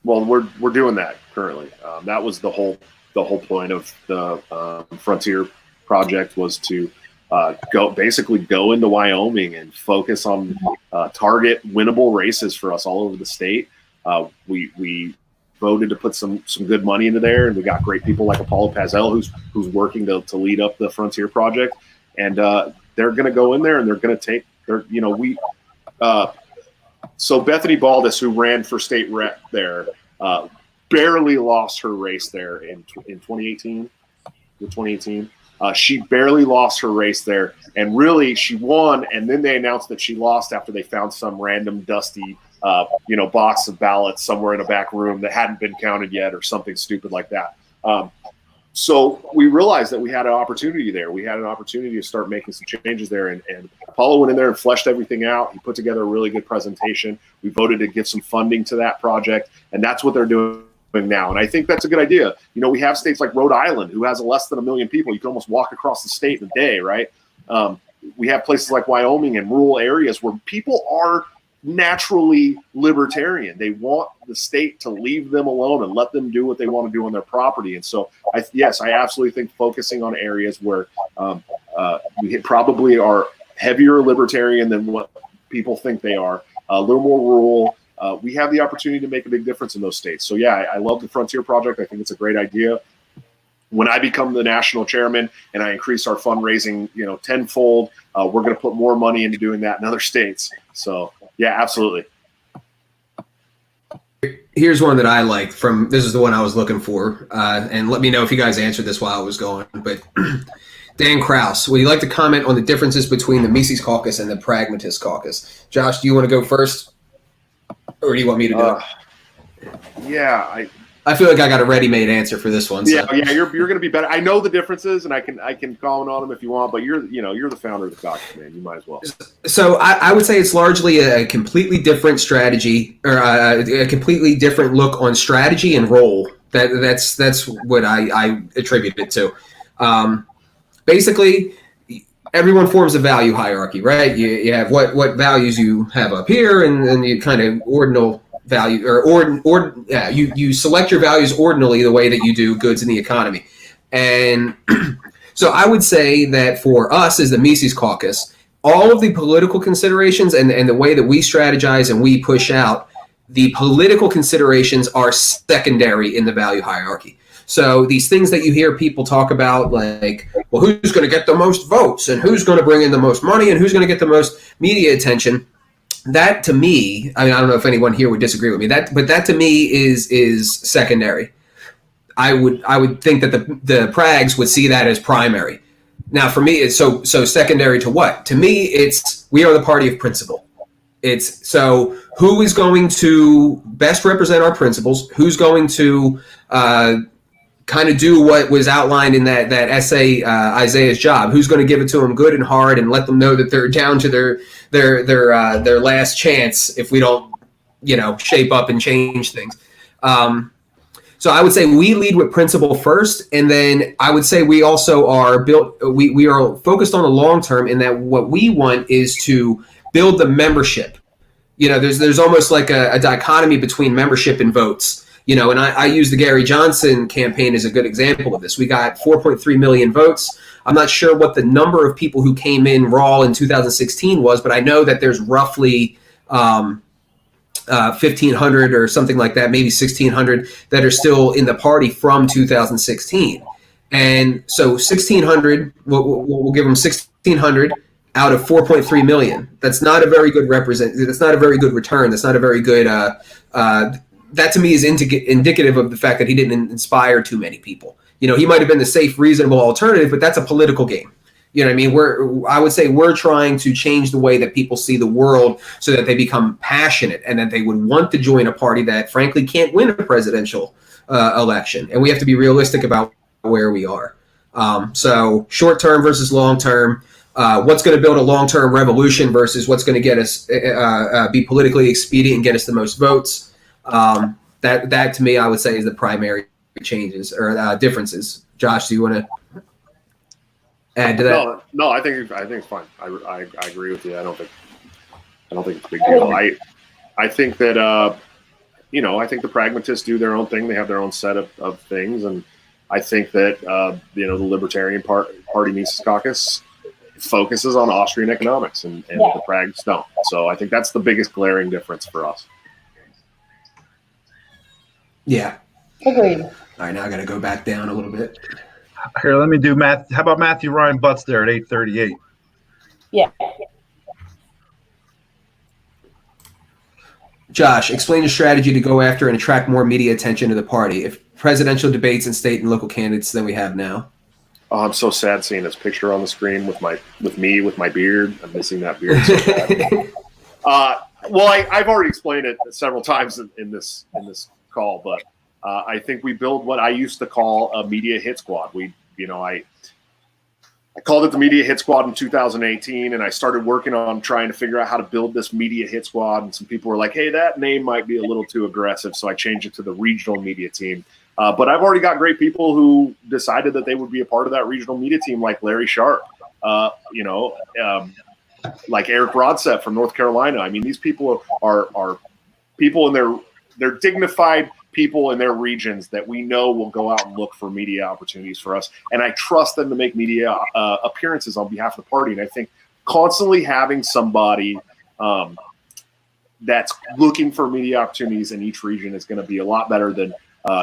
Well, we're doing that currently. That was the whole point of the Frontier Project, was to go into Wyoming and focus on target winnable races for us all over the state. We voted to put some good money into there, and we got great people like Apollo Pazel who's working to lead up the Frontier Project, and they're going to go in there and they're going to take so Bethany Baldus, who ran for state rep there, barely lost her race there in 2018. She barely lost her race there, and really she won. And then they announced that she lost after they found some random dusty, box of ballots somewhere in a back room that hadn't been counted yet, or something stupid like that. So we realized that we had an opportunity there. We had an opportunity to start making some changes there, and Apollo went in there and fleshed everything out. He put together a really good presentation. We voted to give some funding to that project, and that's what they're doing now. And I think that's a good idea. We have states like Rhode Island, who has less than 1 million people. You can almost walk across the state in a day, right? We have places like Wyoming and rural areas where people are naturally libertarian. They want the state to leave them alone and let them do what they want to do on their property. And so, yes, I absolutely think focusing on areas where we probably are heavier libertarian than what people think they are, a little more rural. We have the opportunity to make a big difference in those states. So, yeah, I love the Frontier Project. I think it's a great idea. When I become the national chairman and I increase our fundraising, tenfold, we're going to put more money into doing that in other states. So, yeah, absolutely. Here's one that I liked from, this is the one I was looking for. And let me know if you guys answered this while I was going. But Dan Kraus, would you like to comment on the differences between the Mises Caucus and the Pragmatist Caucus? Josh, do you want to go first? Or do you want me to do it? Yeah, I feel like I got a ready-made answer for this one. So. Yeah, you're going to be better. I know the differences, and I can comment on them if you want. But you're the founder of the caucus, man. You might as well. So I would say it's largely a completely different strategy, or a completely different look on strategy and role. That's what I attribute it to. Basically, everyone forms a value hierarchy, right? You have what values you have up here, and then you kind of ordinal value you select your values ordinally the way that you do goods in the economy. And so I would say that for us as the Mises Caucus, all of the political considerations and the way that we strategize and we push out, the political considerations are secondary in the value hierarchy. So these things that you hear people talk about, like, well, who's going to get the most votes and who's going to bring in the most money and who's going to get the most media attention, that to me, I don't know if anyone here would disagree with me. But that to me is secondary. I would think that the Prags would see that as primary. Now, for me, it's so secondary to what? To me, it's we are the party of principle. It's so who is going to best represent our principles? Who's going to kind of do what was outlined in that essay, Isaiah's Job? Who's going to give it to them good and hard and let them know that they're down to their last chance if we don't, shape up and change things. So I would say we lead with principle first, and then I would say we also are we are focused on the long term in that what we want is to build the membership. There's almost like a dichotomy between membership and votes. And I use the Gary Johnson campaign as a good example of this. We got 4.3 million votes. I'm not sure what the number of people who came in raw in 2016 was, but I know that there's roughly 1,500 or something like that, maybe 1,600 that are still in the party from 2016. And so 1,600, we'll give them 1,600 out of 4.3 million. That's not a very good That's not a very good return. That's not a very good. That to me is indicative of the fact that he didn't inspire too many people. He might have been the safe, reasonable alternative, but that's a political game. I mean, I would say we're trying to change the way that people see the world so that they become passionate and that they would want to join a party that, frankly, can't win a presidential election. And we have to be realistic about where we are. So short term versus long term. What's going to build a long-term revolution versus what's going to get us be politically expedient and get us the most votes. That to me, I would say is the primary changes or differences. Josh, do you want to add to that? No, I think it's fine. I agree with you. I don't think it's a big deal. I think that I think the pragmatists do their own thing. They have their own set of things, and I think that the Libertarian Party Mises Caucus focuses on Austrian economics, and the Prags don't. So I think that's the biggest glaring difference for us. Yeah. Agreed. All right, now I got to go back down a little bit. Here, let me do math. How about Matthew Ryan Butts there at 838? Yeah. Josh, explain your strategy to go after and attract more media attention to the party. If presidential debates and state and local candidates than we have now. Oh, I'm so sad seeing this picture on the screen with me with my beard. I'm missing that beard so bad. Well, I've already explained it several times in this call, but I think we build what I used to call a media hit squad. I called it the Media Hit Squad in 2018, and I started working on trying to figure out how to build this Media Hit Squad. And some people were like, hey, that name might be a little too aggressive, so I changed it to the Regional Media Team. But I've already got great people who decided that they would be a part of that regional media team, like Larry Sharp. like Eric Broadset from North Carolina. I mean, these people are people in they're dignified people in their regions that we know will go out and look for media opportunities for us. And I trust them to make media appearances on behalf of the party. And I think constantly having somebody that's looking for media opportunities in each region is going to be a lot better than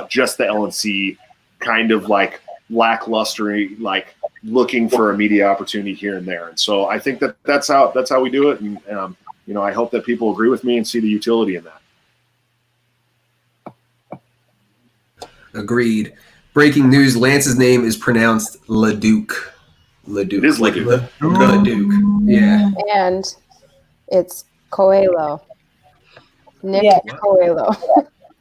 just the LNC kind of like lackluster, like looking for a media opportunity here and there. And so I think that's how we do it. And you know, I hope that people agree with me and see the utility in that. Agreed. Breaking news: Lance's name is pronounced Leduc. Leduc. It is Leduc. Leduc. Yeah. And it's Coelho. Nick Yeah. Coelho.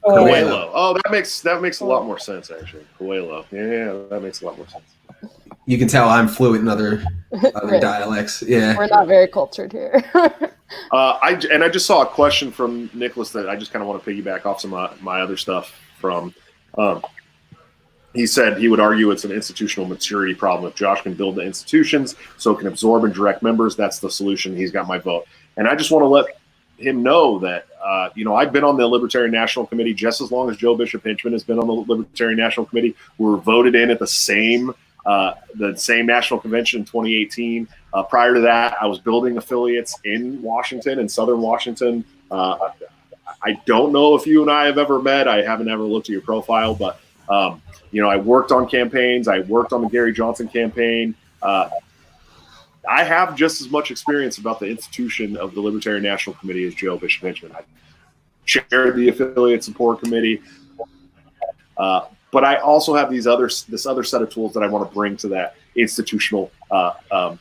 Coelho. Oh, that makes a lot more sense actually. Coelho. Yeah, that makes a lot more sense. You can tell I'm fluent in other Right. dialects. Yeah. We're not very cultured here. I just saw a question from Nicholas that I just kind of want to piggyback off some of my other stuff from. He said he would argue it's an institutional maturity problem. If Josh can build the institutions so it can absorb and direct members, that's the solution. He's got my vote. And I just want to let him know that, you know, I've been on the Libertarian National Committee just as long as Joe Bishop Hinchman has been on the Libertarian National Committee. We were voted in at the same national convention in 2018. Prior to that, I was building affiliates in Washington, in Southern Washington. I don't know if you and I have ever met. I haven't ever looked at your profile, but you know, I worked on campaigns. I worked on the Gary Johnson campaign. I have just as much experience about the institution of the Libertarian National Committee as Joe Bishop Hinchman. I chaired the affiliate support committee, but I also have this other set of tools that I want to bring to that institutional and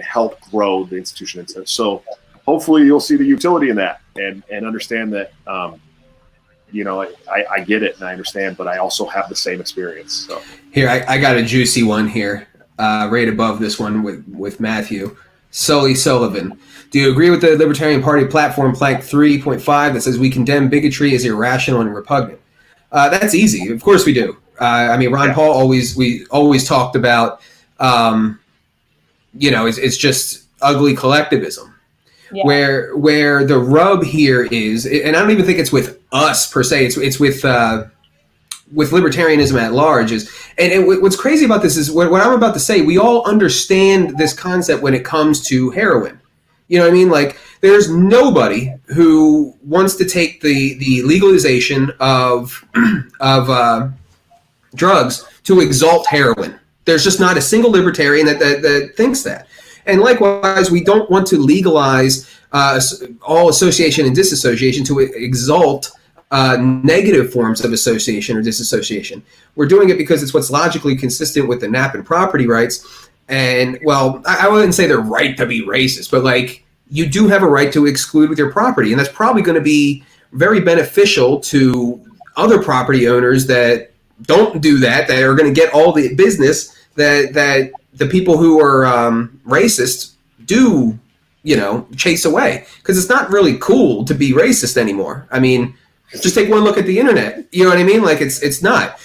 help grow the institution. So hopefully you'll see the utility in that and understand that, you know, I get it and I understand, but I also have the same experience. So Here, I got a juicy one here, right above this one with Matthew. Sully Sullivan. Do you agree with the Libertarian Party platform plank 3.5 that says we condemn bigotry as irrational and repugnant? That's easy. Of course we do. I mean, Ron Paul we always talked about, you know, it's just ugly collectivism. Yeah. Where the rub here is, and I don't even think it's with us per se. It's with libertarianism at large. What's crazy about this is what I'm about to say. We all understand this concept when it comes to heroin. You know what I mean? Like, there's nobody who wants to take the legalization of drugs to exalt heroin. There's just not a single libertarian that thinks that. And likewise, we don't want to legalize all association and disassociation to exalt negative forms of association or disassociation. We're doing it because it's what's logically consistent with the NAP and property rights. And, well, I wouldn't say they're right to be racist, but, like, you do have a right to exclude with your property. And that's probably going to be very beneficial to other property owners that don't do that are going to get all the business that the people who are racist do, you know, chase away. Because it's not really cool to be racist anymore. I mean, just take one look at the internet. You know what I mean? Like, it's not.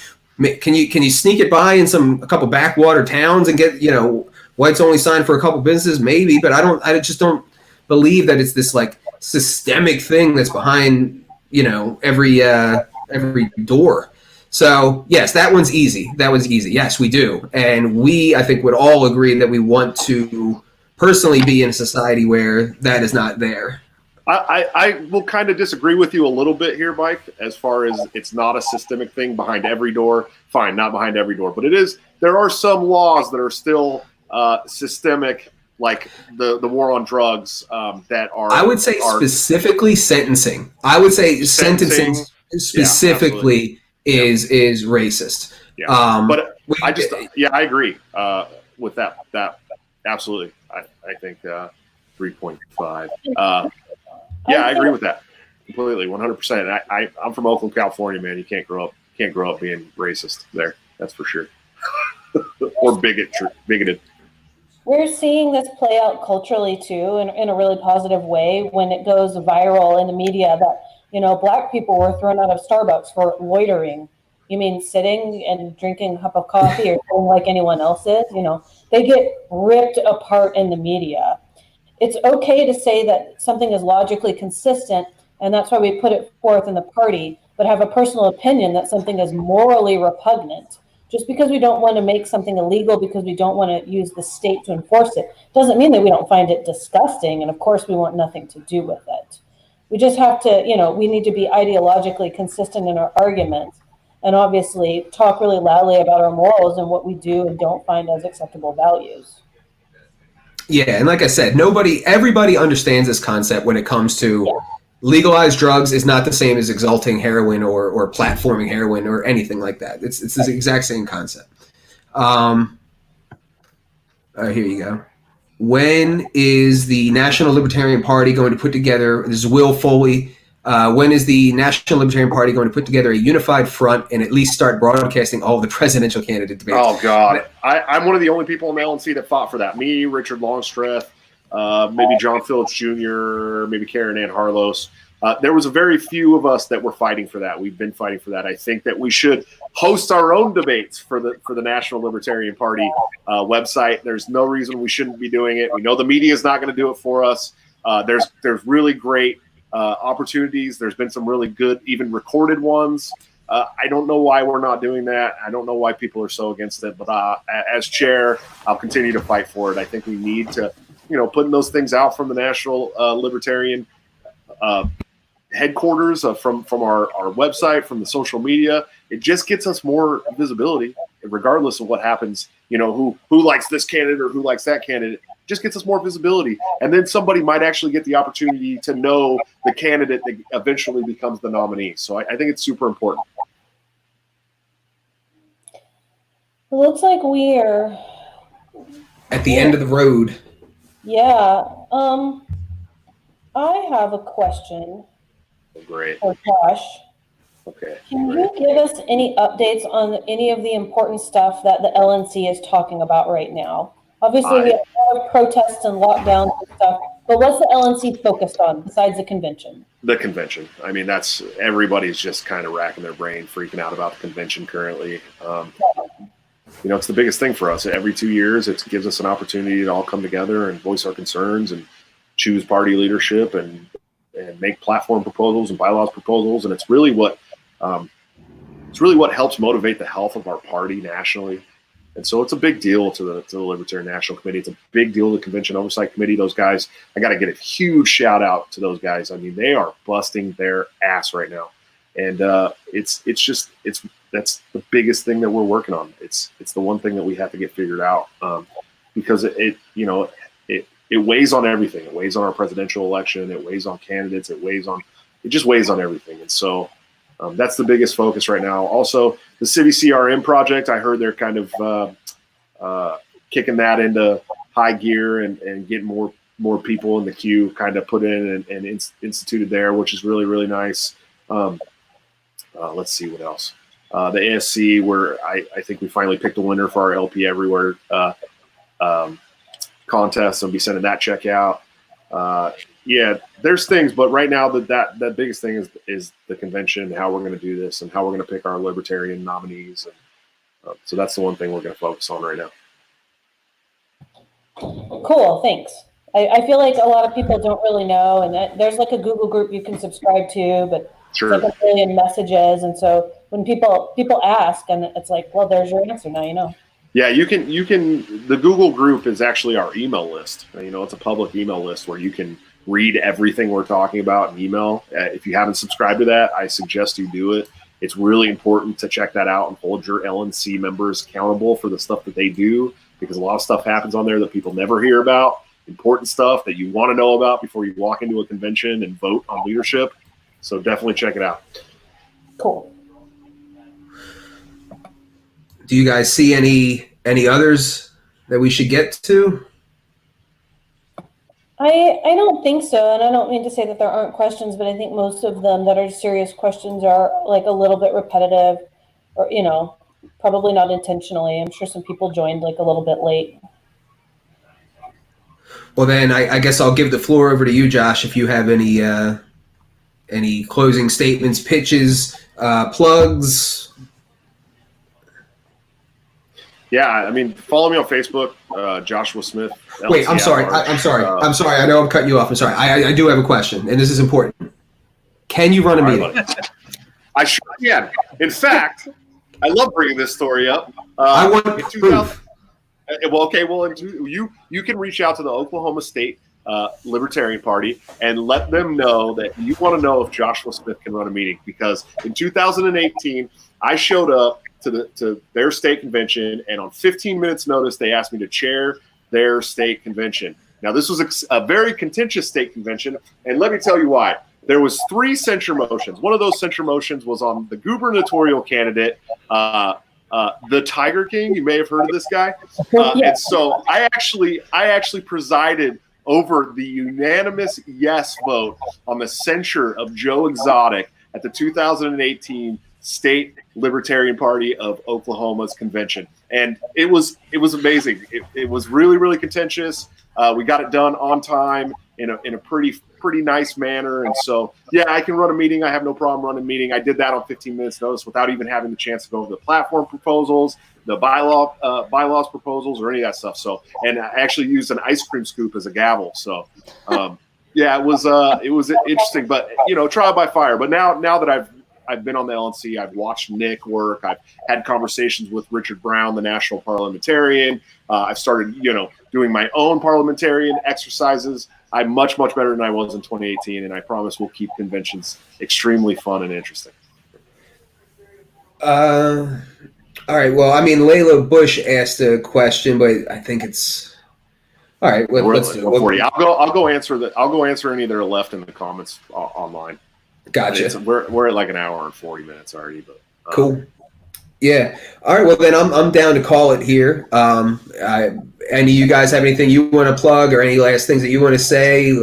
Can you sneak it by in a couple backwater towns and get, you know, whites only sign for a couple businesses? Maybe, but I just don't believe that it's this like systemic thing that's behind, you know, every door. So yes, that one's easy. Yes, we do. And I think would all agree that we want to personally be in a society where that is not there. I will kind of disagree with you a little bit here, Mike, as far as it's not a systemic thing behind every door. Fine, not behind every door, but it is. There are some laws that are still systemic, like the war on drugs that are. I would say specifically sentencing. I would say sentencing specifically is racist. Yeah, but I agree with that. Absolutely, I think 3.5. Yeah, I agree with that completely, 100%. I'm from Oakland, California, man. You can't grow up being racist there. That's for sure. Or bigoted. We're seeing this play out culturally too, in a really positive way when it goes viral in the media that, you know, Black people were thrown out of Starbucks for loitering. You mean sitting and drinking a cup of coffee or sitting like anyone else is? You know, they get ripped apart in the media. it's okay to say that something is logically consistent, and that's why we put it forth in the party, but have a personal opinion that something is morally repugnant. Just because we don't want to make something illegal because we don't want to use the state to enforce it doesn't mean that we don't find it disgusting. And of course, we want nothing to do with it. We just have to, we need to be ideologically consistent in our arguments, and obviously talk really loudly about our morals and what we do and don't find as acceptable values. Yeah, and like I said, everybody understands this concept when it comes to legalized drugs is not the same as exalting heroin or platforming heroin or anything like that. It's the exact same concept. Here you go. When is the National Libertarian Party going to put together, this is Will Foley, when is the National Libertarian Party going to put together a unified front and at least start broadcasting all of the presidential candidate debates? Oh, God. I'm one of the only people in the LNC that fought for that. Me, Richard Longstreth, maybe John Phillips Jr., maybe Karen Ann Harlos. There was a very few of us that were fighting for that. We've been fighting for that. I think that we should host our own debates for the National Libertarian Party website. There's no reason we shouldn't be doing it. We know the media is not going to do it for us. There's really great opportunities. There's been some really good, even recorded ones. I don't know why we're not doing that. I don't know why people are so against it. But as chair, I'll continue to fight for it. I think we need to, putting those things out from the National Libertarian headquarters, from our website, from the social media. It just gets us more visibility, regardless of what happens. Who likes this candidate or who likes that candidate. Just gets us more visibility, and then somebody might actually get the opportunity to know the candidate that eventually becomes the nominee. So I think it's super important. It looks like we are at the end of the road. Yeah. I have a question. Great. For Josh. Okay. Can you give us any updates on any of the important stuff that the LNC is talking about right now? Obviously, we have a lot of protests and lockdowns and stuff, but what's the LNC focused on besides the convention? The convention. I mean, everybody's just kind of racking their brain, freaking out about the convention currently. It's the biggest thing for us. Every 2 years, it gives us an opportunity to all come together and voice our concerns and choose party leadership and make platform proposals and bylaws proposals. And it's really what helps motivate the health of our party nationally. And so it's a big deal to the Libertarian National Committee. It's a big deal to the Convention Oversight Committee. Those guys, I got to get a huge shout out to those guys. I mean, they are busting their ass right now, and that's the biggest thing that we're working on. It's the one thing that we have to get figured out, because it weighs on everything. It weighs on our presidential election. It weighs on candidates. It just weighs on everything. And so that's the biggest focus right now. Also, the City CRM project, I heard they're kind of kicking that into high gear and getting more people in the queue kind of put in and instituted there, which is really, really nice. Let's see what else. The ASC, where I think we finally picked a winner for our LP Everywhere contest. I'll be sending that check out. Yeah, there's things, but right now that biggest thing is the convention, how we're going to do this, and how we're going to pick our libertarian nominees. And so that's the one thing we're going to focus on right now. Cool, thanks. I feel like a lot of people don't really know, and there's like a Google group you can subscribe to, but Sure. It's like a million messages, and so when people ask, and it's like, well, there's your answer now, you know. Yeah, you can. The Google group is actually our email list. It's a public email list where you can read everything we're talking about in email. If you haven't subscribed to that, I suggest you do it. It's really important to check that out and hold your LNC members accountable for the stuff that they do, because a lot of stuff happens on there that people never hear about, important stuff that you want to know about before you walk into a convention and vote on leadership. So definitely check it out. Cool. Do you guys see any others that we should get to? I don't think so, and I don't mean to say that there aren't questions, but I think most of them that are serious questions are like a little bit repetitive, or probably not intentionally. I'm sure some people joined like a little bit late. Well, then I guess I'll give the floor over to you, Josh, if you have any closing statements, pitches, plugs. Yeah, I mean, follow me on Facebook, Joshua Smith. Wait, I'm LT sorry. at large. I'm sorry. I'm sorry. I know I'm cutting you off. I'm sorry. I do have a question, and this is important. Can you run a meeting? I sure can. In fact, I love bringing this story up. I want in proof. You can reach out to the Oklahoma State Libertarian Party and let them know that you want to know if Joshua Smith can run a meeting, because in 2018 I showed up to their state convention, and on 15 minutes notice they asked me to chair their state convention. Now this was a very contentious state convention, and let me tell you why. There was 3 censure motions. One of those censure motions was on the gubernatorial candidate, the Tiger King. You may have heard of this guy. And so I actually presided over the unanimous yes vote on the censure of Joe Exotic at the 2018 State Libertarian Party of Oklahoma's convention. And it was amazing. It was really, really contentious. We got it done on time in a pretty nice manner. And so, yeah, I can run a meeting. I have no problem running a meeting. I did that on 15 minutes notice without even having the chance to go over the platform proposals, the bylaws proposals, or any of that stuff. So, and I actually used an ice cream scoop as a gavel. So, yeah, it was interesting, but trial by fire. But now that I've been on the LNC, I've watched Nick work. I've had conversations with Richard Brown, the national parliamentarian. I've started, doing my own parliamentarian exercises. I'm much, much better than I was in 2018, and I promise we'll keep conventions extremely fun and interesting. All right. Well, I mean, Layla Bush asked a question, but I think it's all right. Let's do it. I'll go answer that. I'll go answer any that are left in the comments online. Gotcha. We're at like an hour and 40 minutes already, but cool. Yeah. All right. Well, then I'm down to call it here. Any of you guys have anything you want to plug, or any last things that you want to say?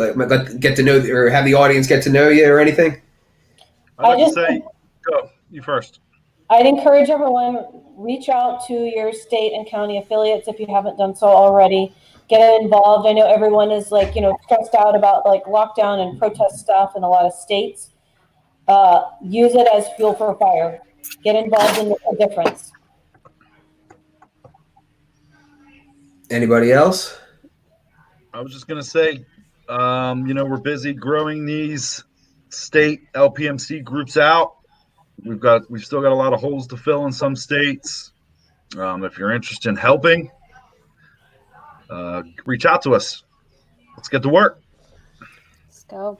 Get to know, or have the audience get to know you, or anything? I'd like to say, go. You first. I'd encourage everyone, reach out to your state and county affiliates if you haven't done so already. Get involved. I know everyone is stressed out about lockdown and protest stuff in a lot of states. Use it as fuel for fire. Get involved in the difference. Anybody else? I was just going to say, we're busy growing these state LPMC groups out. We've still got a lot of holes to fill in some states. If you're interested in helping, reach out to us. Let's get to work. Let's go.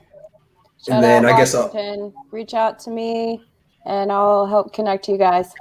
And then I guess I'll reach out to me, and I'll help connect you guys.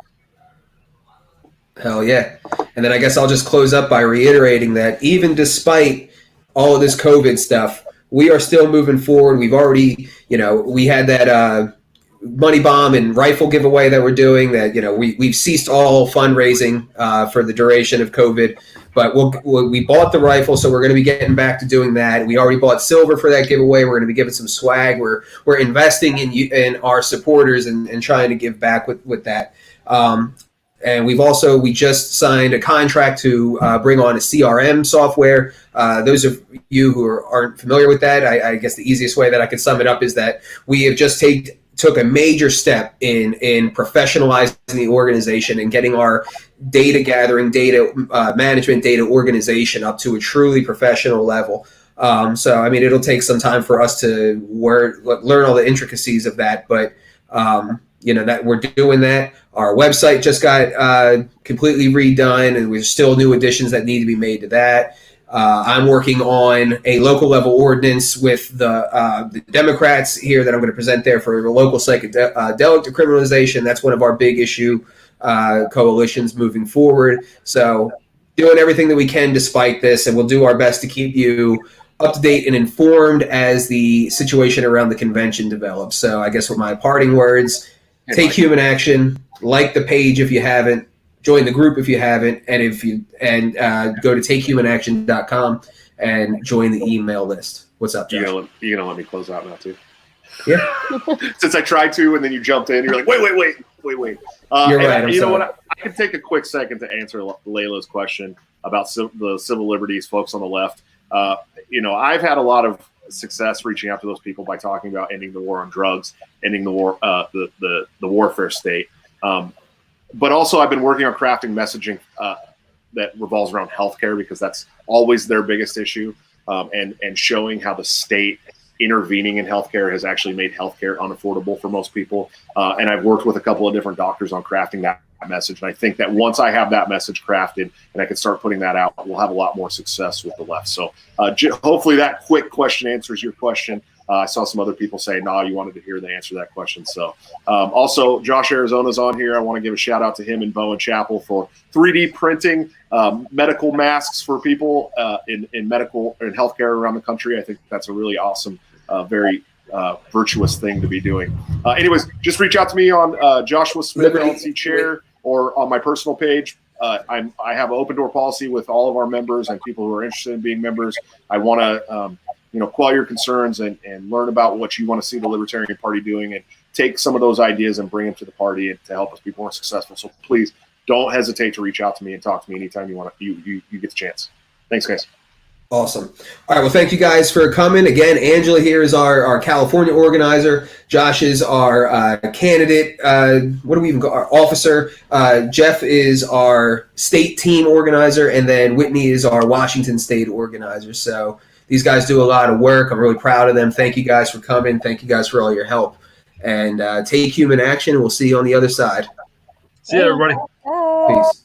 Hell yeah. And then I guess I'll just close up by reiterating that even despite all of this COVID stuff, we are still moving forward. We've already, we had that money bomb and rifle giveaway that we're doing that, we've ceased all fundraising for the duration of COVID, but we bought the rifle. So we're going to be getting back to doing that. We already bought silver for that giveaway. We're going to be giving some swag. We're investing in our supporters and trying to give back with that. And we just signed a contract to bring on a CRM software. Those of you who aren't familiar with that, I guess the easiest way that I could sum it up is that we have just took a major step in professionalizing the organization and getting our data gathering, data management, data organization up to a truly professional level. So, I mean, it'll take some time for us to learn all the intricacies of that, but that we're doing that. Our website just got completely redone, and there's still new additions that need to be made to that. I'm working on a local level ordinance with the Democrats here that I'm going to present there for the local psychedelic decriminalization. That's one of our big issue coalitions moving forward. So doing everything that we can despite this, and we'll do our best to keep you up to date and informed as the situation around the convention develops. So I guess with my parting words, take human action, like the page if you haven't, join the group if you haven't, and go to takehumanaction.com and join the email list. What's up, Josh? You're gonna let me close out now too? Yeah. Since I tried to, and then you jumped in, you're like, wait. You're right. You know what? I can take a quick second to answer Layla's question about the civil liberties folks on the left. I've had a lot of success reaching out to those people by talking about ending the war on drugs, ending the war, the warfare state. But also, I've been working on crafting messaging that revolves around healthcare, because that's always their biggest issue, and showing how the state intervening in healthcare has actually made healthcare unaffordable for most people. And I've worked with a couple of different doctors on crafting that message. And I think that once I have that message crafted and I can start putting that out, we'll have a lot more success with the left. So hopefully that quick question answers your question. I saw some other people say, no, you wanted to hear the answer to that question. So also, Josh Arizona's on here. I want to give a shout out to him and Bowen Chapel for 3D printing medical masks for people in medical and healthcare around the country. I think that's a really awesome, very virtuous thing to be doing. Anyways, just reach out to me on Joshua Smith, LLC Chair, or on my personal page. I have an open door policy with all of our members and people who are interested in being members. I want to quell your concerns and learn about what you want to see the Libertarian Party doing, and take some of those ideas and bring them to the party and to help us be more successful. So please don't hesitate to reach out to me and talk to me anytime you want to. You get the chance. Thanks, guys. Awesome. All right. Well, thank you guys for coming. Again, Angela here is our California organizer. Josh is our candidate. What do we even call our officer? Jeff is our state team organizer. And then Whitney is our Washington state organizer. So these guys do a lot of work. I'm really proud of them. Thank you guys for coming. Thank you guys for all your help. And take human action. And we'll see you on the other side. See you, everybody. Bye. Peace.